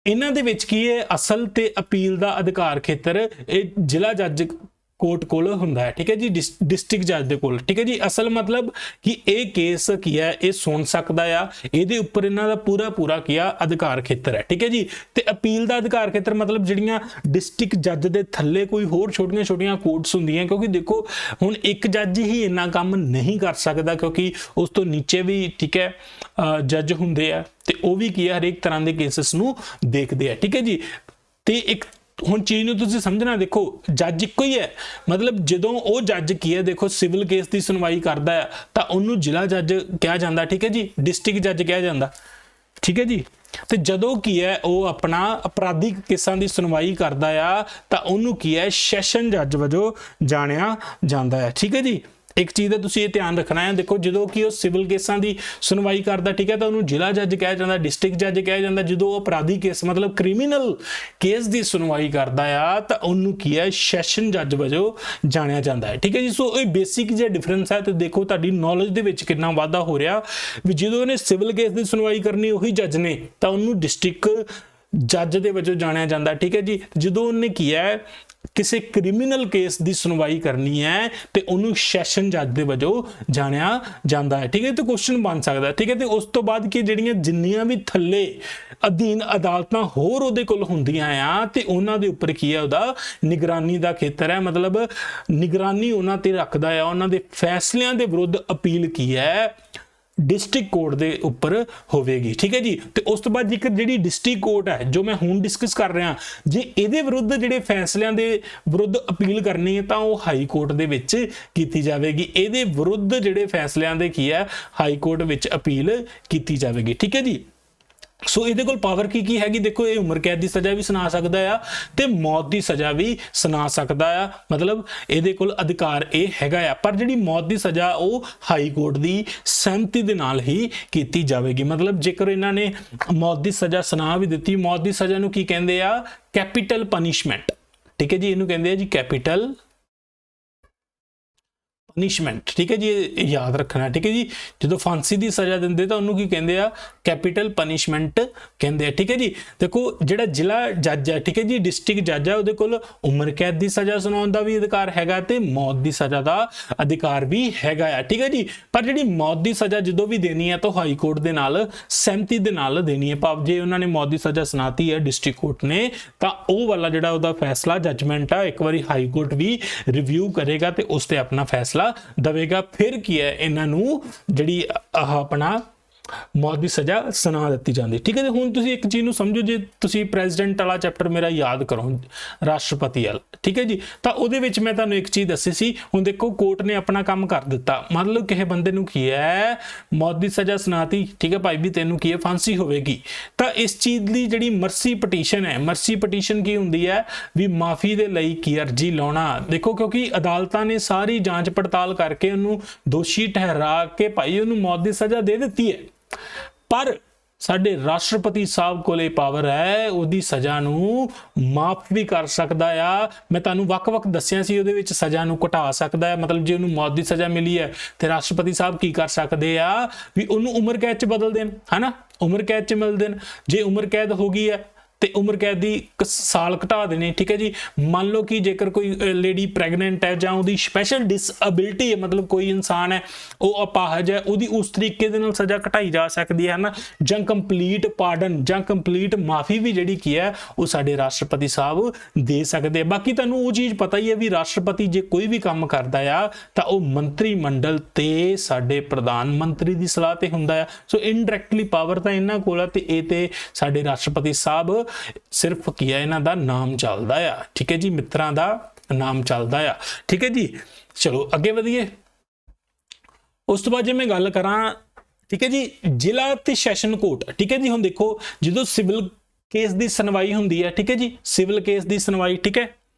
इन्हां दे विच की है असल ते अपील दा अधिकार खेतर जिला जज कोर्ट कोल हुंदा है। ठीक है जी, डिस्ट्रिक्ट जज दे कोल। ठीक है जी, असल मतलब कि ये केस की है ये सुन सकदा आ, इहदे उपर इन्हां दा पूरा किया अधिकार खेतर है। ठीक है जी, ते अपील दा अधिकार खेतर मतलब जिहड़ियां डिस्ट्रिक्ट जज दे थल्ले कोई होर छोटियां कोर्ट्स हुंदियां, क्योंकि देखो हुण एक जज ही इन्ना काम नहीं कर सकदा, क्योंकि उस तो नीचे भी ठीक है जज हुंदे आ, ते वो भी की है हर एक तरह के केसेस नूं देखदे आ। ठीक है जी, ते एक हुण चीज़ नूं तुसीं समझना, देखो जज इक्को ही है, मतलब जदों वो जज की है देखो सिविल केस की सुनवाई करता है तो उन्होंने जिला जज कहा जाता। ठीक है जी, डिस्ट्रिक्ट जज कहा जाता। ठीक है जी, तो जदों की है वो अपना अपराधिक केसां की सुनवाई करता है तो उन्होंने की है सैशन जज वजों जानिया जाता है। ठीक है जी, एक चीज़ का तुसीं ये ध्यान रखना है, देखो जो कि वो सिविल केसां की सुनवाई करता, ठीक है, तो उन्होंने जिला जज कहा जाता, डिस्ट्रिक्ट जज कहा जाता। जो अपराधी केस मतलब क्रिमिनल केस की सुनवाई करता है तो उन्होंने की है सैशन जज वजों जानिया जाता है। ठीक है जी, सो ये बेसिक जो डिफरेंस है, तो देखो तुहाडी नॉलेज दे विच कितना वाधा हो रहा भी, जो ने सिविल केस की सुनवाई करनी उही जज ने तो उन्होंने डिस्ट्रिक्ट जज के वजों जानिया जाता। ठीक है जी, जो उन्हें किया है किसी क्रिमिनल केस की सुनवाई करनी है तो उन्होंने सैशन जज के वजों जानिया जाता है। ठीक है, तो क्वेश्चन बन सकता है। ठीक है, तो उस तो बाद की जिहड़ियां जिन्नियां भी थल्ले अधीन अदालतां होर उहदे कोल हुंदियां आ ते उहनां दे उपर की है उहदा निगरानी का खेतर है, मतलब निगरानी उहनां ते रखदा है, उहनां दे फैसलियां दे विरुद्ध अपील की है डिस्ट्रिक्ट कोर्ट के उपर होगी। ठीक है जी, तो उस तो बाद जेकर जी डिस्ट्रिक्ट कोर्ट है जो मैं हुण डिस्कस कर रहा, जे इहदे विरुद्ध जिहड़े फैसलों के विरुद्ध अपील करनी है तो वह हाई कोर्ट दे विच कीती जाएगी। इहदे विरुद्ध जिहड़े फैसलों के की है हाई कोर्ट विच अपील कीती जाएगी। ठीक है जी, ਸੋ ਇਹਦੇ ਕੋਲ ਪਾਵਰ ਕੀ ਹੈਗੀ, ਦੇਖੋ ਇਹ ਉਮਰ ਕੈਦ ਦੀ ਸਜ਼ਾ ਵੀ ਸੁਣਾ ਸਕਦਾ ਆ ਤੇ ਮੌਤ ਦੀ ਸਜ਼ਾ ਵੀ ਸੁਣਾ ਸਕਦਾ ਆ, ਮਤਲਬ ਇਹਦੇ ਕੋਲ ਅਧਿਕਾਰ ਇਹ ਹੈਗਾ ਆ। ਪਰ ਜਿਹੜੀ ਮੌਤ ਦੀ ਸਜ਼ਾ ਉਹ ਹਾਈ ਕੋਰਟ ਦੀ ਸਹਿਮਤੀ ਦੇ ਨਾਲ ਹੀ ਕੀਤੀ ਜਾਵੇਗੀ। ਮਤਲਬ ਜੇਕਰ ਇਹਨਾਂ ਨੇ ਮੌਤ ਦੀ ਸਜ਼ਾ ਸੁਣਾ ਵੀ ਦਿੱਤੀ, ਮੌਤ ਦੀ ਸਜ਼ਾ ਨੂੰ ਕੀ ਕਹਿੰਦੇ ਆ, ਕੈਪੀਟਲ ਪਨਿਸ਼ਮੈਂਟ, ਠੀਕ ਹੈ ਜੀ, ਇਹਨੂੰ ਕਹਿੰਦੇ ਆ ਜੀ ਕੈਪੀਟਲ ਪਨਿਸ਼ਮੈਂਟ, ਠੀਕ ਹੈ ਜੀ, ਇਹ ਯਾਦ ਰੱਖਣਾ, ਠੀਕ ਹੈ ਜੀ। ਜਦੋਂ ਫਾਂਸੀ ਦੀ ਸਜ਼ਾ ਦਿੰਦੇ ਤਾਂ ਉਹਨੂੰ ਕੀ ਕਹਿੰਦੇ ਆ, ਕੈਪੀਟਲ ਪਨਿਸ਼ਮੈਂਟ ਕਹਿੰਦੇ ਆ, ਠੀਕ ਹੈ ਜੀ। ਦੇਖੋ ਜਿਹੜਾ ਜ਼ਿਲ੍ਹਾ ਜੱਜ ਹੈ, ਠੀਕ ਹੈ ਜੀ, ਡਿਸਟ੍ਰਿਕਟ ਜੱਜ ਹੈ, ਉਹਦੇ ਕੋਲ ਉਮਰ ਕੈਦ ਦੀ ਸਜ਼ਾ ਸੁਣਾਉਣ ਦਾ ਵੀ ਅਧਿਕਾਰ ਹੈਗਾ ਤੇ ਮੌਤ ਦੀ ਸਜ਼ਾ ਦਾ ਅਧਿਕਾਰ ਵੀ ਹੈਗਾ ਆ, ਠੀਕ ਹੈ ਜੀ। ਪਰ ਜਿਹੜੀ ਮੌਤ ਦੀ ਸਜ਼ਾ ਜਦੋਂ ਵੀ ਦੇਣੀ ਹੈ ਤਾਂ ਹਾਈ ਕੋਰਟ ਦੇ ਨਾਲ ਸਹਿਮਤੀ ਦੇ ਨਾਲ ਦੇਣੀ ਹੈ। ਭਾਵ ਜੇ ਉਹਨਾਂ ਨੇ ਮੌਤ ਦੀ ਸਜ਼ਾ ਸੁਣਾਤੀ ਹੈ ਡਿਸਟ੍ਰਿਕਟ ਕੋਰਟ ਨੇ, ਤਾਂ ਉਹ ਵਾਲਾ ਜਿਹੜਾ ਉਹਦਾ ਫੈਸਲਾ ਜੱਜਮੈਂਟ ਆ ਇੱਕ ਵਾਰੀ ਹਾਈ ਕੋਰਟ ਵੀ ਰਿਵਿਊ ਕਰੇਗਾ ਤੇ ਉਸ ਤੇ ਆਪਣਾ ਫੈਸਲਾ ਦਵੇਗਾ। ਫਿਰ ਕੀ ਹੈ, ਇਹਨਾਂ ਨੂੰ ਜਿਹੜੀ ਆਪਣਾ ਮੌਤ ਦੀ ਸਜ਼ਾ ਸੁਣਾ ਦਿੱਤੀ ਜਾਂਦੀ, ਠੀਕ ਹੈ ਜੀ। ਹੁਣ ਤੁਸੀਂ ਇੱਕ ਚੀਜ਼ ਨੂੰ ਸਮਝੋ, ਜੇ ਤੁਸੀਂ ਪ੍ਰੈਜ਼ੀਡੈਂਟ ਵਾਲਾ ਚੈਪਟਰ ਮੇਰਾ ਯਾਦ ਕਰੋ, ਰਾਸ਼ਟਰਪਤੀ ਵਾਲਾ, ਠੀਕ ਹੈ ਜੀ, ਤਾਂ ਉਹਦੇ ਵਿੱਚ ਮੈਂ ਤੁਹਾਨੂੰ ਇੱਕ ਚੀਜ਼ ਦੱਸੀ ਸੀ। ਹੁਣ ਦੇਖੋ ਕੋਰਟ ਨੇ ਆਪਣਾ ਕੰਮ ਕਰ ਦਿੱਤਾ, ਮਤਲਬ ਕਿਸੇ ਬੰਦੇ ਨੂੰ ਕੀ ਹੈ, ਮੌਤ ਦੀ ਸਜ਼ਾ ਸੁਣਾਤੀ, ਠੀਕ ਹੈ ਭਾਈ ਵੀ ਤੈਨੂੰ ਕੀ ਹੈ, ਫਾਂਸੀ ਹੋਵੇਗੀ। ਤਾਂ ਇਸ ਚੀਜ਼ ਦੀ ਜਿਹੜੀ ਮਰਸੀ ਪਟੀਸ਼ਨ ਹੈ, ਮਰਸੀ ਪਟੀਸ਼ਨ ਕੀ ਹੁੰਦੀ ਹੈ ਵੀ ਮਾਫੀ ਦੇ ਲਈ ਕੀ ਅਰਜੀ ਲਾਉਣਾ। ਦੇਖੋ ਕਿਉਂਕਿ ਅਦਾਲਤਾਂ ਨੇ ਸਾਰੀ ਜਾਂਚ ਪੜਤਾਲ ਕਰਕੇ ਉਹਨੂੰ ਦੋਸ਼ੀ ਠਹਿਰਾ ਕੇ ਭਾਈ ਉਹਨੂੰ ਮੌਤ ਦੀ ਸਜ਼ਾ ਦੇ ਦਿੱਤੀ ਹੈ, ਪਰ ਸਾਡੇ ਰਾਸ਼ਟਰਪਤੀ ਸਾਹਿਬ ਕੋਲੇ ਪਾਵਰ ਹੈ ਉਹਦੀ ਸਜ਼ਾ ਨੂੰ ਮਾਫ ਵੀ ਕਰ ਸਕਦਾ ਆ। ਮੈਂ ਤੁਹਾਨੂੰ ਵੱਖ-ਵੱਖ ਦੱਸਿਆ ਸੀ, ਉਹਦੇ ਵਿੱਚ ਸਜ਼ਾ ਨੂੰ ਘਟਾ ਸਕਦਾ ਹੈ। ਮਤਲਬ ਜੇ ਉਹਨੂੰ ਮੌਤ ਦੀ ਸਜ਼ਾ ਮਿਲੀ ਹੈ ਤੇ ਰਾਸ਼ਟਰਪਤੀ ਸਾਹਿਬ ਕੀ ਕਰ ਸਕਦੇ ਆ ਵੀ ਉਹਨੂੰ ਉਮਰ ਕੈਦ 'ਚ ਬਦਲ ਦੇਣ, ਹਨਾ, ਉਮਰ ਕੈਦ 'ਚ ਮਿਲ ਦੇਣ। ਜੇ ਉਮਰ ਕੈਦ ਹੋ ਗਈ ਹੈ ਤੇ ਉਮਰ ਕੈਦ ਦੀ ਸਾਲ ਘਟਾ ਦੇਣੇ, ਠੀਕ ਹੈ ਜੀ। ਮੰਨ ਲਓ ਕਿ ਜੇਕਰ ਕੋਈ ਲੇਡੀ ਪ੍ਰੈਗਨੈਂਟ ਹੈ ਜਾਂ ਉਹਦੀ ਸਪੈਸ਼ਲ ਡਿਸਐਬਿਲਿਟੀ ਹੈ, ਮਤਲਬ ਕੋਈ ਇਨਸਾਨ ਹੈ ਉਹ ਅਪਾਹਜ ਹੈ, ਉਹਦੀ ਉਸ ਤਰੀਕੇ ਦੇ ਨਾਲ ਸਜ਼ਾ ਘਟਾਈ ਜਾ ਸਕਦੀ ਹੈ ਨਾ, ਜਾਂ ਕੰਪਲੀਟ ਪਾਰਡਨ ਜਾਂ ਕੰਪਲੀਟ ਮਾਫੀ ਵੀ ਜਿਹੜੀ ਕੀ ਹੈ ਉਹ ਸਾਡੇ ਰਾਸ਼ਟਰਪਤੀ ਸਾਹਿਬ ਦੇ ਸਕਦੇ ਆ। ਬਾਕੀ ਤੁਹਾਨੂੰ ਉਹ ਚੀਜ਼ ਪਤਾ ਹੀ ਹੈ ਵੀ ਰਾਸ਼ਟਰਪਤੀ ਜੇ ਕੋਈ ਵੀ ਕੰਮ ਕਰਦਾ ਆ ਤਾਂ ਉਹ ਮੰਤਰੀ ਮੰਡਲ ਤੇ ਸਾਡੇ ਪ੍ਰਧਾਨ ਮੰਤਰੀ ਦੀ ਸਲਾਹ ਤੇ ਹੁੰਦਾ ਆ। ਸੋ ਇਨਡਾਇਰੈਕਟਲੀ ਪਾਵਰ ਤਾਂ ਇਹਨਾਂ ਕੋਲ ਆ ਤੇ ਇਹ ਤੇ ਸਾਡੇ ਰਾਸ਼ਟਰਪਤੀ ਸਾਹਿਬ ਸਿਰਫ ਕੀ ਹੈ ਇਹਨਾਂ ਦਾ ਨਾਮ ਚੱਲਦਾ ਆ, ਠੀਕ ਹੈ ਜੀ, ਮਿੱਤਰਾਂ ਦਾ ਨਾਮ ਚੱਲਦਾ ਆ, ਠੀਕ ਹੈ ਜੀ। ਚਲੋ ਅੱਗੇ ਵਧੀਏ। ਉਸ ਤੋਂ ਬਾਅਦ ਜੇ ਮੈਂ ਗੱਲ ਕਰਾਂ, ਠੀਕ ਹੈ ਜੀ, ਜ਼ਿਲ੍ਹਾ ਤੇ ਸੈਸ਼ਨ ਕੋਰਟ, ਠੀਕ ਹੈ ਜੀ। ਹੁਣ ਦੇਖੋ ਜਦੋਂ ਸਿਵਲ ਕੇਸ ਦੀ ਸੁਣਵਾਈ ਹੁੰਦੀ ਹੈ, ਠੀਕ ਹੈ ਜੀ, ਸਿਵਲ ਕੇਸ ਦੀ ਸੁਣਵਾਈ, ਠੀਕ ਹੈ।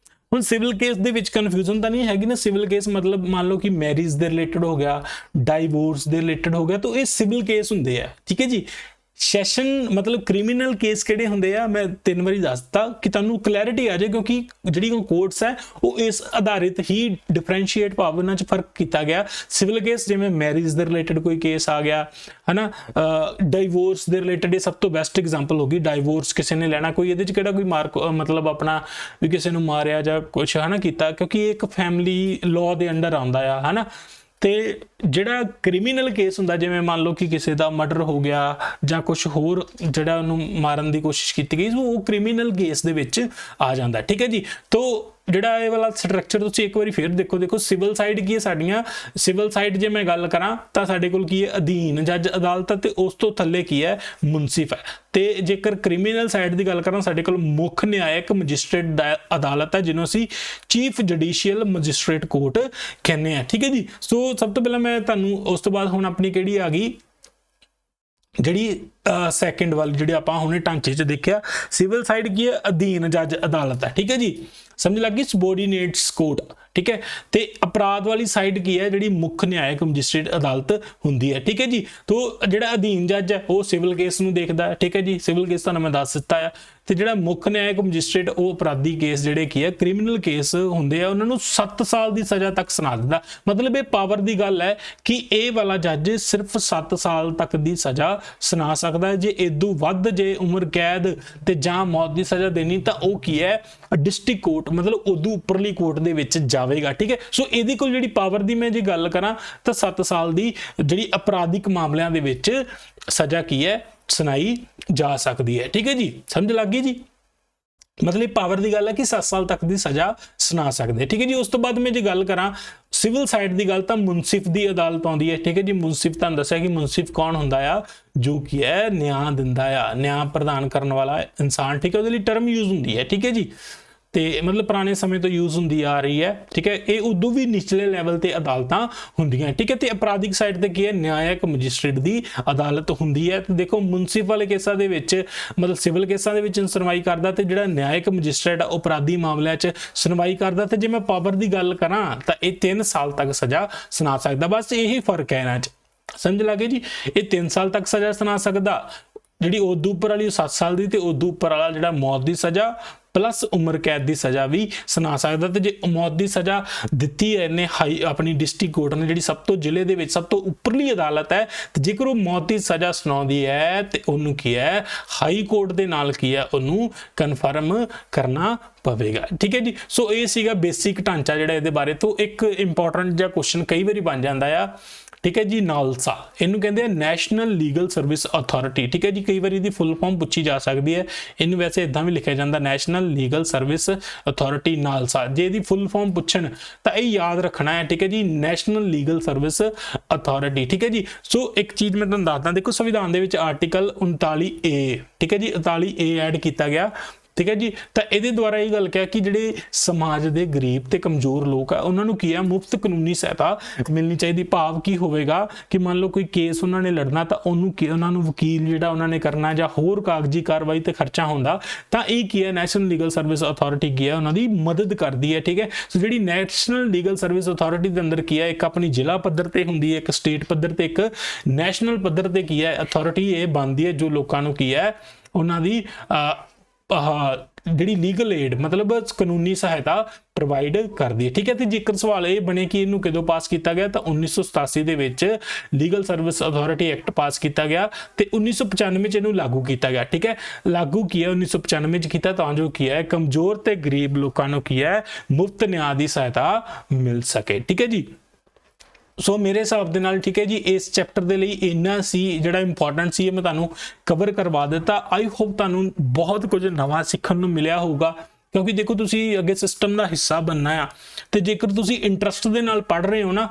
ਹੁਣ ਸਿਵਲ ਕੇਸ ਦੇ ਵਿੱਚ ਕਨਫਿਊਜ਼ਨ ਤਾਂ ਨਹੀਂ ਹੈਗੀ ਨਾ। ਸਿਵਲ ਕੇਸ ਮਤਲਬ ਮੰਨ ਲਓ ਕਿ ਮੈਰਿਜ ਦੇ ਰਿਲੇਟਡ ਹੋ ਗਿਆ, ਡਾਈਵੋਰਸ ਦੇ ਰਿਲੇਟਡ ਹੋ ਗਿਆ, ਤਾਂ ਇਹ ਸਿਵਲ ਕੇਸ ਹੁੰਦੇ ਆ, ਠੀਕ ਹੈ ਜੀ। ਸੈਸ਼ਨ ਮਤਲਬ ਕ੍ਰਿਮੀਨਲ ਕੇਸ ਕਿਹੜੇ ਹੁੰਦੇ ਆ, ਮੈਂ 3 ਵਾਰੀ ਦੱਸਤਾ ਕਿ ਤੁਹਾਨੂੰ ਕਲੈਰਿਟੀ ਆ ਜਾਏ, ਕਿਉਂਕਿ ਜਿਹੜੀ ਕੋਰਟਸ ਹੈ ਉਹ ਇਸ ਆਧਾਰਿਤ ਹੀ ਡਿਫਰੈਂਸ਼ੀਏਟ ਭਾਵਨਾ 'ਚ ਫਰਕ ਕੀਤਾ ਗਿਆ। ਸਿਵਲ ਕੇਸ ਜਿਵੇਂ ਮੈਰਿਜ ਦੇ ਰਿਲੇਟਡ ਕੋਈ ਕੇਸ ਆ ਗਿਆ, ਹਨਾ, ਡਾਈਵੋਰਸ ਦੇ ਰਿਲੇਟਡ ਇਹ ਸਭ ਤੋਂ ਬੈਸਟ ਐਗਜ਼ਾਮਪਲ ਹੋਗੀ। ਡਾਈਵੋਰਸ ਕਿਸੇ ਨੇ ਲੈਣਾ, ਕੋਈ ਇਹਦੇ 'ਚ ਕਿਹੜਾ ਕੋਈ ਮਤਲਬ ਆਪਣਾ ਵੀ ਕਿਸੇ ਨੂੰ ਮਾਰਿਆ ਜਾਂ ਕੁਛ ਹਨਾ ਕੀਤਾ, ਕਿਉਂਕਿ ਇਹ ਇੱਕ ਫੈਮਿਲੀ ਲਾਅ ਦੇ ਅੰਡਰ ਆਉਂਦਾ ਆ, ਹਨਾ। ਤੇ ਜਿਹੜਾ ਕ੍ਰਿਮੀਨਲ ਕੇਸ ਹੁੰਦਾ, ਜਿਵੇਂ ਮੰਨ ਲਓ ਕਿ ਕਿਸੇ ਦਾ ਮਰਡਰ ਹੋ ਗਿਆ ਜਾਂ ਕੁਝ ਹੋਰ ਜਿਹੜਾ ਉਹਨੂੰ ਮਾਰਨ ਦੀ ਕੋਸ਼ਿਸ਼ ਕੀਤੀ ਗਈ, ਉਹ ਕ੍ਰਿਮੀਨਲ ਕੇਸ ਦੇ ਵਿੱਚ ਆ ਜਾਂਦਾ, ਠੀਕ ਹੈ ਜੀ। ਤੋ ਜਿਹੜਾ ਇਹ ਵਾਲਾ ਸਟਰਕਚਰ ਤੁਸੀਂ ਇੱਕ ਵਾਰੀ ਫਿਰ ਦੇਖੋ ਸਿਵਲ ਸਾਈਡ ਕੀ ਹੈ ਸਾਡੀਆਂ। ਸਿਵਲ ਸਾਈਡ ਜੇ ਮੈਂ ਗੱਲ ਕਰਾਂ ਤਾਂ ਸਾਡੇ ਕੋਲ ਕੀ ਹੈ, ਅਧੀਨ ਜੱਜ ਅਦਾਲਤ ਤੇ ਉਸ ਤੋਂ ਥੱਲੇ ਕੀ ਹੈ, ਮੁਨਸਿਫ ਹੈ। ਤੇ ਜੇਕਰ ਕ੍ਰਿਮੀਨਲ ਸਾਈਡ ਦੀ ਗੱਲ ਕਰਾਂ, ਸਾਡੇ ਕੋਲ ਮੁੱਖ ਨਿਆਇਕ ਮੈਜਿਸਟ੍ਰੇਟ ਅਦਾਲਤ ਹੈ, ਜਿਹਨੂੰ ਅਸੀਂ ਚੀਫ ਜੁਡੀਸ਼ੀਅਲ ਮੈਜਿਸਟ੍ਰੇਟ ਕੋਰਟ ਕਹਿੰਦੇ ਆ, ਠੀਕ ਹੈ ਜੀ। ਸੋ ਸਭ ਤੋਂ ਪਹਿਲਾਂ ਮੈਂ ਤੁਹਾਨੂੰ ਉਸ ਤੋਂ ਬਾਅਦ ਹੁਣ ਆਪਣੀ ਕਿਹੜੀ ਆ ਗਈ, ਜਿਹੜੀ ਸੈਕੰਡ ਵਾਲੀ ਜਿਹੜੀ ਆਪਾਂ ਹੁਣੇ ਢਾਂਚੇ 'ਚ ਦੇਖਿਆ, ਸਿਵਲ ਸਾਈਡ ਕੀ ਹੈ, ਅਧੀਨ ਜੱਜ ਅਦਾਲਤ ਹੈ, ਠੀਕ ਹੈ ਜੀ, ਸਮਝ ਲੱਗ ਗਈ, ਸਬੋਰਡੀਨੇਟਸ ਕੋਰਟ, ਠੀਕ ਹੈ। ਤੇ ਅਪਰਾਧ ਵਾਲੀ ਸਾਈਡ ਕੀ ਹੈ, ਜਿਹੜੀ ਮੁੱਖ ਨਿਆਇਕ ਮੈਜਿਸਟ੍ਰੇਟ ਅਦਾਲਤ ਹੁੰਦੀ ਹੈ, ਠੀਕ ਹੈ ਜੀ। ਤੋ ਜਿਹੜਾ ਅਧੀਨ ਜੱਜ ਹੈ ਉਹ ਸਿਵਲ ਕੇਸ ਨੂੰ ਦੇਖਦਾ ਹੈ, ਠੀਕ ਹੈ ਜੀ, ਸਿਵਲ ਕੇਸ ਤੁਹਾਨੂੰ ਮੈਂ ਦੱਸ ਦਿੱਤਾ ਹੈ। ਤੇ ਜਿਹੜਾ ਮੁੱਖ ਨਿਆਇਕ ਮੈਜਿਸਟ੍ਰੇਟ ਉਹ ਅਪਰਾਧੀ ਕੇਸ ਜਿਹੜੇ ਕੀ ਹੈ, ਕ੍ਰਿਮੀਨਲ ਕੇਸ ਹੁੰਦੇ ਆ, ਉਹਨਾਂ ਨੂੰ 7 ਸਾਲ ਦੀ ਸਜ਼ਾ ਤੱਕ ਸੁਣਾ ਦਿੰਦਾ। ਮਤਲਬ ਇਹ ਪਾਵਰ ਦੀ ਗੱਲ ਹੈ ਕਿ ਇਹ ਵਾਲਾ ਜੱਜ ਸਿਰਫ 7 ਸਾਲ ਤੱਕ ਦੀ ਸਜ਼ਾ ਸੁਣਾ ਸਕਦਾ ਹੈ। ਜੇ ਇਦੋਂ ਵੱਧ ਜੇ ਉਮਰ ਕੈਦ ਤੇ ਜਾਂ ਮੌਤ ਦੀ ਸਜ਼ਾ ਦੇਣੀ ਤਾਂ ਉਹ ਕੀ ਹੈ, ਡਿਸਟ੍ਰਿਕਟ ਕੋਰਟ ਮਤਲਬ ਉਦੋਂ ਉੱਪਰਲੀ ਕੋਰਟ ਦੇ ਵਿੱਚ ਜਾਵੇਗਾ, ਠੀਕ ਹੈ। ਸੋ ਇਹਦੀ ਕੋਲ ਜਿਹੜੀ ਪਾਵਰ ਦੀ ਮੈਂ ਜੇ ਗੱਲ ਕਰਾਂ ਤਾਂ 7 ਸਾਲ ਦੀ ਜਿਹੜੀ ਅਪਰਾਧਿਕ ਮਾਮਲਿਆਂ ਦੇ ਵਿੱਚ ਸਜ਼ਾ ਕੀ ਹੈ, ਸੁਣਾਈ ਜਾ ਸਕਦੀ ਹੈ, ਠੀਕ ਹੈ ਜੀ, ਸਮਝ ਲੱਗ ਗਈ ਜੀ। ਮਤਲਬ ਪਾਵਰ ਦੀ ਗੱਲ ਹੈ ਕਿ 7 ਸਾਲ ਤੱਕ ਦੀ ਸਜ਼ਾ ਸੁਣਾ ਸਕਦੇ, ਠੀਕ ਹੈ ਜੀ। ਉਸ ਤੋਂ ਬਾਅਦ ਮੈਂ ਜੇ ਗੱਲ ਕਰਾਂ ਸਿਵਲ ਸਾਈਡ ਦੀ ਗੱਲ ਤਾਂ ਮੁਨਸਿਫ ਦੀ ਅਦਾਲਤ ਆਉਂਦੀ ਹੈ, ਠੀਕ ਹੈ ਜੀ। ਮੁਨਸਿਫ ਤੁਹਾਨੂੰ ਦੱਸਿਆ ਕਿ ਮੁਨਸਿਫ ਕੌਣ ਹੁੰਦਾ ਆ, ਜੋ ਕੀ ਹੈ ਨਿਆਂ ਦਿੰਦਾ ਆ, ਨਿਆਂ ਪ੍ਰਦਾਨ ਕਰਨ ਵਾਲਾ ਇਨਸਾਨ, ਠੀਕ ਹੈ, ਉਹਦੇ ਲਈ ਟਰਮ ਯੂਜ਼ ਹੁੰਦੀ ਹੈ, ਠੀਕ ਹੈ ਜੀ। ਤੇ ਮਤਲਬ ਪੁਰਾਣੇ ਸਮੇਂ ਤੋਂ ਯੂਜ਼ ਹੁੰਦੀ ਆ ਰਹੀ ਹੈ, ਠੀਕ ਹੈ। ਇਹ ਉਦੋਂ ਵੀ ਨਿਚਲੇ ਲੈਵਲ ਤੇ ਅਦਾਲਤਾਂ ਹੁੰਦੀਆਂ, ਠੀਕ ਹੈ। ਤੇ ਅਪਰਾਧਿਕ ਸਾਈਡ ਤੇ ਕੀ ਹੈ, ਨਿਆਇਕ ਮੈਜਿਸਟ੍ਰੇਟ ਦੀ ਅਦਾਲਤ ਹੁੰਦੀ ਹੈ। ਤੇ ਦੇਖੋ ਮੁਨਸਿਪਲ ਕੇਸਾਂ ਦੇ ਵਿੱਚ ਮਤਲਬ ਸਿਵਲ ਕੇਸਾਂ ਦੇ ਵਿੱਚ ਸੁਣਵਾਈ ਕਰਦਾ, ਤੇ ਜਿਹੜਾ ਨਿਆਇਕ ਮੈਜਿਸਟ੍ਰੇਟ ਆ ਅਪਰਾਧੀ ਮਾਮਲਿਆਂ 'ਚ ਸੁਣਵਾਈ ਕਰਦਾ। ਤੇ ਜੇ ਮੈਂ ਪਾਵਰ ਦੀ ਗੱਲ ਕਰਾਂ ਤਾਂ ਇਹ 3 ਸਾਲ ਤੱਕ ਸਜ਼ਾ ਸੁਣਾ ਸਕਦਾ, ਬਸ ਇਹੀ ਫਰਕ ਹੈ ਇਹਨਾਂ 'ਚ, ਸਮਝ ਲੱਗੇ ਜੀ। ਇਹ 3 ਸਾਲ ਤੱਕ ਸਜ਼ਾ ਸੁਣਾ ਸਕਦਾ, ਜਿਹੜੀ ਉਦੋਂ ਉੱਪਰ ਵਾਲੀ 7 ਸਾਲ ਦੀ, ਤੇ ਉਦੋਂ ਉੱਪਰ ਵਾਲਾ ਜਿਹੜਾ ਮੌਤ ਦੀ ਸਜ਼ਾ ਪਲੱਸ ਉਮਰ ਕੈਦ ਦੀ ਸਜ਼ਾ ਵੀ ਸੁਣਾ ਸਕਦਾ। ਤੇ ਜੇ ਮੌਤ ਦੀ ਸਜ਼ਾ ਦਿੱਤੀ ਹੈ ਇਹਨੇ ਆਪਣੀ ਡਿਸਟ੍ਰਿਕਟ ਕੋਰਟ ਨੇ, ਜਿਹੜੀ ਸਭ ਤੋਂ ਜ਼ਿਲ੍ਹੇ ਦੇ ਵਿੱਚ ਸਭ ਤੋਂ ਉੱਪਰਲੀ ਅਦਾਲਤ ਹੈ, ਤੇ ਜੇਕਰ ਉਹ ਮੌਤ ਦੀ ਸਜ਼ਾ ਸੁਣਾਉਂਦੀ ਹੈ ਤੇ ਉਹਨੂੰ ਕੀ ਹੈ, ਹਾਈ ਕੋਰਟ ਦੇ ਨਾਲ ਕੀ ਹੈ, ਉਹਨੂੰ ਕਨਫਰਮ ਕਰਨਾ ਪਵੇਗਾ, ਠੀਕ ਹੈ ਜੀ। ਸੋ ਇਹ ਸੀਗਾ ਬੇਸਿਕ ਢਾਂਚਾ ਜਿਹੜਾ ਇਹਦੇ ਬਾਰੇ। ਤੋਂ ਇੱਕ ਇੰਪੋਰਟੈਂਟ ਜਿਹਾ ਕੁਐਸਚਨ ਕਈ ਵਾਰੀ ਬਣ ਜਾਂਦਾ ਆ, ਠੀਕ ਹੈ ਜੀ। ਨਾਲਸਾ ਇਹਨੂੰ ਕਹਿੰਦੇ ਆ ਨੈਸ਼ਨਲ ਲੀਗਲ ਸਰਵਿਸ ਅਥਾਰਟੀ, ਠੀਕ ਹੈ ਜੀ। ਕਈ ਵਾਰੀ ਦੀ ਫੁੱਲ ਫਾਰਮ ਪੁੱਛੀ ਜਾ ਸਕਦੀ ਹੈ, ਇਹਨੂੰ ਵੈਸੇ ਇਦਾਂ ਵੀ ਲਿਖਿਆ ਜਾਂਦਾ ਨੈਸ਼ਨਲ ਲੀਗਲ ਸਰਵਿਸ ਅਥਾਰਟੀ ਨਾਲਸਾ। ਜੇ ਇਹਦੀ ਫੁੱਲ ਫਾਰਮ ਪੁੱਛਣ ਤਾਂ ਇਹ ਯਾਦ ਰੱਖਣਾ ਹੈ, ਠੀਕ ਹੈ ਜੀ, ਨੈਸ਼ਨਲ ਲੀਗਲ ਸਰਵਿਸ ਅਥਾਰਟੀ, ਠੀਕ ਹੈ ਜੀ। ਸੋ ਇੱਕ ਚੀਜ਼ ਮੈਂ ਤੁਹਾਨੂੰ ਦੱਸਦਾ, ਦੇਖੋ ਸੰਵਿਧਾਨ ਦੇ ਵਿੱਚ ਆਰਟੀਕਲ 39A, ਠੀਕ ਹੈ ਜੀ, 39A ਐਡ ਕੀਤਾ ਗਿਆ, ਠੀਕ ਹੈ ਜੀ। ਤਾਂ ਇਹਦੇ ਦੁਆਰਾ ਇਹ ਗੱਲ ਕਿਹਾ ਕਿ ਜਿਹੜੇ ਸਮਾਜ ਦੇ ਗਰੀਬ ਤੇ ਕਮਜ਼ੋਰ ਲੋਕ ਆ ਉਹਨਾਂ ਨੂੰ ਕੀ ਹੈ, ਮੁਫਤ ਕਾਨੂੰਨੀ ਸਹਾਇਤਾ ਮਿਲਣੀ ਚਾਹੀਦੀ। ਭਾਵ ਕੀ ਹੋਵੇਗਾ ਕਿ ਮੰਨ ਲਓ ਕੋਈ ਕੇਸ ਉਹਨਾਂ ਨੇ ਲੜਨਾ, ਤਾਂ ਉਹਨੂੰ ਕੀ ਉਹਨਾਂ ਨੂੰ ਵਕੀਲ ਜਿਹੜਾ ਉਹਨਾਂ ਨੇ ਕਰਨਾ ਜਾਂ ਹੋਰ ਕਾਗਜ਼ੀ ਕਾਰਵਾਈ ਤੇ ਖਰਚਾ ਹੁੰਦਾ, ਤਾਂ ਇਹ ਕੀ ਹੈ, ਨੈਸ਼ਨਲ ਲੀਗਲ ਸਰਵਿਸ ਅਥਾਰਟੀ ਕੀ ਹੈ, ਉਹਨਾਂ ਦੀ ਮਦਦ ਕਰਦੀ ਹੈ, ਠੀਕ ਹੈ। ਸੋ ਜਿਹੜੀ ਨੈਸ਼ਨਲ ਲੀਗਲ ਸਰਵਿਸ ਅਥਾਰਟੀ ਦੇ ਅੰਦਰ ਕੀ ਹੈ, ਇੱਕ ਆਪਣੀ ਜ਼ਿਲ੍ਹਾ ਪੱਧਰ ਤੇ ਹੁੰਦੀ ਹੈ, ਇੱਕ ਸਟੇਟ ਪੱਧਰ ਤੇ, ਇੱਕ ਨੈਸ਼ਨਲ ਪੱਧਰ ਤੇ ਕੀ ਹੈ, ਅਥਾਰਟੀ ਇਹ ਬਣਦੀ ਹੈ ਜੋ ਲੋਕਾਂ ਨੂੰ ਕੀ ਹੈ, ਉਹਨਾਂ ਦੀ ਜਿਹੜੀ ਲੀਗਲ ਏਡ ਮਤਲਬ ਕਾਨੂੰਨੀ ਸਹਾਇਤਾ ਪ੍ਰੋਵਾਈਡ ਕਰਦੀ ਹੈ, ਠੀਕ ਹੈ। ਤੇ ਜੇਕਰ ਸਵਾਲ ਇਹ ਬਣੇ ਕਿ ਇਹਨੂੰ ਕਦੋਂ ਪਾਸ ਕੀਤਾ ਗਿਆ, ਤਾਂ 1987 ਦੇ ਵਿੱਚ legal service authority act pass ਕੀਤਾ ਗਿਆ, ਤੇ 1995 ਚ ਇਹਨੂੰ ਲਾਗੂ ਕੀਤਾ ਗਿਆ, ਠੀਕ ਹੈ। ਲਾਗੂ ਕੀ ਹੈ 1995 ਚ ਕੀਤਾ, ਤਾਂ ਜੋ ਕੀ ਹੈ, ਕਮਜ਼ੋਰ ਤੇ ਗਰੀਬ ਲੋਕਾਂ ਨੂੰ ਕੀ ਹੈ, ਮੁਫਤ ਨਿਆਂ ਦੀ ਸਹਾਇਤਾ ਮਿਲ ਸਕੇ, ਠੀਕ ਹੈ ਜੀ। ਸੋ ਮੇਰੇ ਹਿਸਾਬ ਦੇ ਨਾਲ, ਠੀਕ ਹੈ ਜੀ, ਇਸ ਚੈਪਟਰ ਦੇ ਲਈ ਇੰਨਾ ਸੀ, ਜਿਹੜਾ ਇੰਪੋਰਟੈਂਟ ਸੀ ਮੈਂ ਤੁਹਾਨੂੰ ਕਵਰ ਕਰਵਾ ਦਿੱਤਾ। ਆਈ ਹੋਪ ਤੁਹਾਨੂੰ ਬਹੁਤ ਕੁਝ ਨਵਾਂ ਸਿੱਖਣ ਨੂੰ ਮਿਲਿਆ ਹੋਊਗਾ, ਕਿਉਂਕਿ ਦੇਖੋ ਤੁਸੀਂ ਅੱਗੇ ਸਿਸਟਮ ਦਾ ਹਿੱਸਾ ਬਣਨਾ ਆ, ਤੇ ਜੇਕਰ ਤੁਸੀਂ ਇੰਟਰਸਟ ਦੇ ਨਾਲ ਪੜ੍ਹ ਰਹੇ ਹੋ ਨਾ,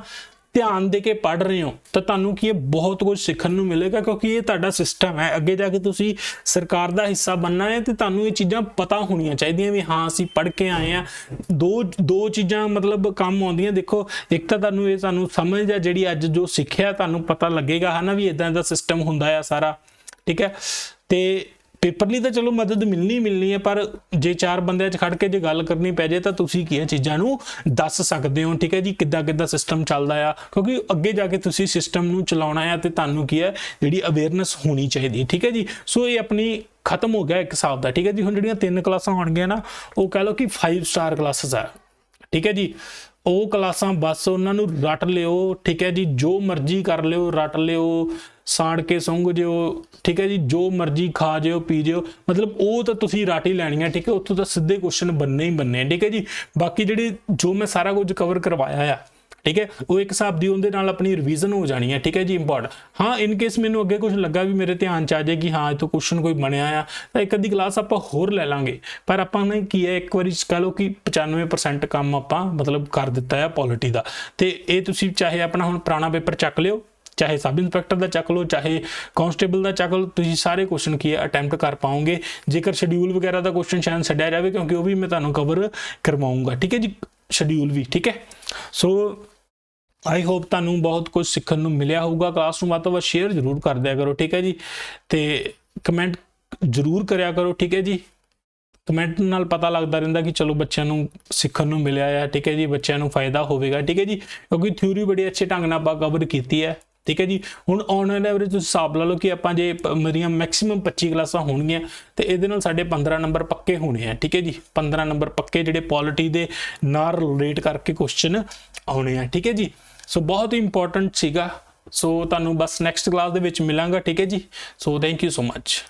ਧਿਆਨ ਦੇ ਕੇ ਪੜ੍ਹ ਰਹੇ ਹੋ, ਤਾਂ ਤੁਹਾਨੂੰ ਕੀ ਹੈ, ਬਹੁਤ ਕੁਝ ਸਿੱਖਣ ਨੂੰ ਮਿਲੇਗਾ, ਕਿਉਂਕਿ ਇਹ ਤੁਹਾਡਾ ਸਿਸਟਮ ਹੈ। ਅੱਗੇ ਜਾ ਕੇ ਤੁਸੀਂ ਸਰਕਾਰ ਦਾ ਹਿੱਸਾ ਬਣਨਾ ਹੈ, ਤੇ ਤੁਹਾਨੂੰ ਇਹ ਚੀਜ਼ਾਂ ਪਤਾ ਹੋਣੀਆਂ ਚਾਹੀਦੀਆਂ ਵੀ ਹਾਂ ਅਸੀਂ ਪੜ੍ਹ ਕੇ ਆਏ ਆ। ਦੋ ਚੀਜ਼ਾਂ ਮਤਲਬ ਕੰਮ ਆਉਂਦੀਆਂ। ਦੇਖੋ ਇੱਕ ਤਾਂ ਤੁਹਾਨੂੰ ਇਹ ਸਾਨੂੰ ਸਮਝ ਆ ਜਿਹੜੀ ਅੱਜ ਜੋ ਸਿੱਖਿਆ ਤੁਹਾਨੂੰ ਪਤਾ ਲੱਗੇਗਾ ਹੈ ਨਾ, ਵੀ ਇਦਾਂ ਦਾ ਸਿਸਟਮ ਹੁੰਦਾ ਆ ਸਾਰਾ, ਠੀਕ ਹੈ। ਤੇ ਪੇਪਰ ਲਈ ਤਾਂ ਚਲੋ ਮਦਦ ਮਿਲਣੀ ਹੈ, ਪਰ ਜੇ 4 ਬੰਦਿਆਂ 'ਚ ਖੜ ਕੇ ਜੇ ਗੱਲ ਕਰਨੀ ਪੈ ਜੇ ਤਾਂ ਤੁਸੀਂ ਕੀ ਹੈ ਚੀਜ਼ਾਂ ਨੂੰ ਦੱਸ ਸਕਦੇ ਹੋ, ਠੀਕ ਹੈ ਜੀ, ਕਿੱਦਾਂ ਸਿਸਟਮ ਚੱਲਦਾ ਆ, ਕਿਉਂਕਿ ਅੱਗੇ ਜਾ ਕੇ ਤੁਸੀਂ ਸਿਸਟਮ ਨੂੰ ਚਲਾਉਣਾ ਆ, ਤੇ ਤੁਹਾਨੂੰ ਕੀ ਹੈ, ਜਿਹੜੀ ਅਵੇਅਰਨੈਸ ਹੋਣੀ ਚਾਹੀਦੀ, ਠੀਕ ਹੈ ਜੀ। ਸੋ ਇਹ ਆਪਣੀ ਖਤਮ ਹੋ ਗਿਆ ਇੱਕ ਹਿਸਾਬ ਦਾ, ਠੀਕ ਹੈ ਜੀ। ਹੁਣ ਜਿਹੜੀਆਂ 3 ਕਲਾਸਾਂ ਹੋਣਗੀਆਂ ਨਾ, ਉਹ ਕਹਿ ਲਓ ਕਿ 5 ਸਟਾਰ ਕਲਾਸਿਸ ਆ, ਠੀਕ ਹੈ ਜੀ। ਉਹ ਕਲਾਸਾਂ ਬਸ ਉਹਨਾਂ ਨੂੰ ਰੱਟ ਲਿਓ, ਠੀਕ ਹੈ ਜੀ, ਜੋ ਮਰਜ਼ੀ ਕਰ ਲਿਓ, ਰੱਟ ਲਿਓ, ਸਾੜ ਕੇ ਸੁੰਘ ਜਿਓ, ਠੀਕ ਹੈ ਜੀ, ਜੋ ਮਰਜ਼ੀ ਖਾ ਜਿਓ, ਪੀ ਜਿਓ, ਮਤਲਬ ਉਹ ਤਾਂ ਤੁਸੀਂ ਰੱਟ ਹੀ ਲੈਣੀਆਂ, ਠੀਕ ਹੈ। ਉੱਥੋਂ ਤਾਂ ਸਿੱਧੇ ਕੁਐਸਚਨ ਬਣਨੇ ਹੀ ਬਣਨੇ, ਠੀਕ ਹੈ ਜੀ। ਬਾਕੀ ਜਿਹੜੇ ਜੋ ਮੈਂ ਸਾਰਾ ਕੁਝ ਕਵਰ ਕਰਵਾਇਆ ਆ, ਠੀਕ ਹੈ, ਉਹ ਇੱਕ ਹਿਸਾਬ ਦੀ ਉਹਦੇ ਨਾਲ ਆਪਣੀ ਰਿਵੀਜ਼ਨ ਹੋ ਜਾਣੀ ਹੈ, ਠੀਕ ਹੈ ਜੀ, ਇੰਪੋਰਟੈਂਟ। ਹਾਂ ਇਨ ਕੇਸ ਮੈਨੂੰ ਅੱਗੇ ਕੁਝ ਲੱਗਾ ਵੀ ਮੇਰੇ ਧਿਆਨ ਚ ਆ ਜਾਏ ਕਿ ਹਾਂ ਇੱਥੋਂ ਕੁਐਸਚਨ ਕੋਈ ਬਣਿਆ ਆ, ਤਾਂ ਇੱਕ ਅੱਧੀ ਕਲਾਸ ਆਪਾਂ ਹੋਰ ਲੈ ਲਾਂਗੇ। ਪਰ ਆਪਾਂ ਨੇ ਕੀ ਹੈ, ਇੱਕ ਵਾਰੀ ਕਹ ਲਓ ਕਿ 95% ਕੰਮ ਆਪਾਂ ਮਤਲਬ ਕਰ ਦਿੱਤਾ ਹੈ ਪੋਲਿਟੀ ਦਾ। ਤੇ ਇਹ ਤੁਸੀਂ ਚਾਹੇ ਆਪਣਾ ਹੁਣ ਪੁਰਾਣਾ ਪੇਪਰ ਚੱਕ ਲਿਓ, ਚਾਹੇ ਸਬ ਇੰਸਪੈਕਟਰ ਦਾ ਚੱਕ ਲਓ, ਚਾਹੇ ਕਾਂਸਟੇਬਲ ਦਾ ਚੱਕ ਲਓ, ਤੁਸੀਂ ਸਾਰੇ ਕੁਐਸਚਨ ਕੀ ਹੈ ਅਟੈਂਪਟ ਕਰ ਪਾਓਗੇ। ਜੇਕਰ ਸ਼ਡਿਊਲ ਵਗੈਰਾ ਦਾ ਕੁਐਸਚਨ ਸ਼ਾਇਦ ਛੱਡਿਆ ਜਾਵੇ, ਕਿਉਂਕਿ ਉਹ ਵੀ ਮੈਂ ਤੁਹਾਨੂੰ ਕਵਰ ਕਰਵਾਉਂਗਾ, ਠੀਕ ਹੈ ਜੀ, ਸ਼ਡਿਊਲ ਵੀ, ਠੀਕ ਹੈ। ਸੋ ਆਈ ਹੋਪ ਤੁਹਾਨੂੰ ਬਹੁਤ ਕੁਝ ਸਿੱਖਣ ਨੂੰ ਮਿਲਿਆ ਹੋਊਗਾ। ਕਲਾਸ ਨੂੰ ਵੱਧ ਤੋਂ ਵੱਧ ਸ਼ੇਅਰ ਜ਼ਰੂਰ ਕਰ ਦਿਆ ਕਰੋ, ਠੀਕ ਹੈ ਜੀ, ਤੇ ਕਮੈਂਟ ਜ਼ਰੂਰ ਕਰਿਆ ਕਰੋ, ਠੀਕ ਹੈ ਜੀ। ਕਮੈਂਟ ਨਾਲ ਪਤਾ ਲੱਗਦਾ ਰਹਿੰਦਾ ਕਿ ਚਲੋ ਬੱਚਿਆਂ ਨੂੰ ਸਿੱਖਣ ਨੂੰ ਮਿਲਿਆ ਆ, ਠੀਕ ਹੈ ਜੀ, ਬੱਚਿਆਂ ਨੂੰ ਫਾਇਦਾ ਹੋਵੇਗਾ, ਠੀਕ ਹੈ ਜੀ, ਕਿਉਂਕਿ ਥਿਊਰੀ ਬੜੀ ਅੱਛੇ ਢੰਗ ਨਾਲ ਆਪਾਂ ਕਵਰ ਕੀਤੀ ਹੈ, ਠੀਕ ਹੈ ਜੀ। ਹੁਣ ਔਨ ਐਵਰੇਜ ਤੁਸੀਂ ਹਿਸਾਬ ਲਾ ਲਓ ਕਿ ਆਪਾਂ ਜੇ ਮੇਰੀਆਂ ਮੈਕਸਿਮਮ 25 ਕਲਾਸਾਂ ਹੋਣਗੀਆਂ, ਤੇ ਇਹਦੇ ਨਾਲ ਸਾਡੇ 15 ਨੰਬਰ ਪੱਕੇ ਹੋਣੇ ਆ, ਠੀਕ ਹੈ ਜੀ, 15 ਨੰਬਰ ਪੱਕੇ ਜਿਹੜੇ ਪੋਲਿਟੀ ਦੇ ਨਾਲ ਰਿਲੇਟ ਕਰਕੇ ਕੁਐਸਚਨ ਆਉਣੇ ਆ, ਠੀਕ ਹੈ ਜੀ। ਸੋ ਬਹੁਤ ਹੀ ਇੰਪੋਰਟੈਂਟ ਸੀਗਾ। ਸੋ ਤੁਹਾਨੂੰ ਬਸ ਨੈਕਸਟ ਕਲਾਸ ਦੇ ਵਿੱਚ ਮਿਲਾਂਗਾ, ਠੀਕ ਹੈ ਜੀ। So thank you so much.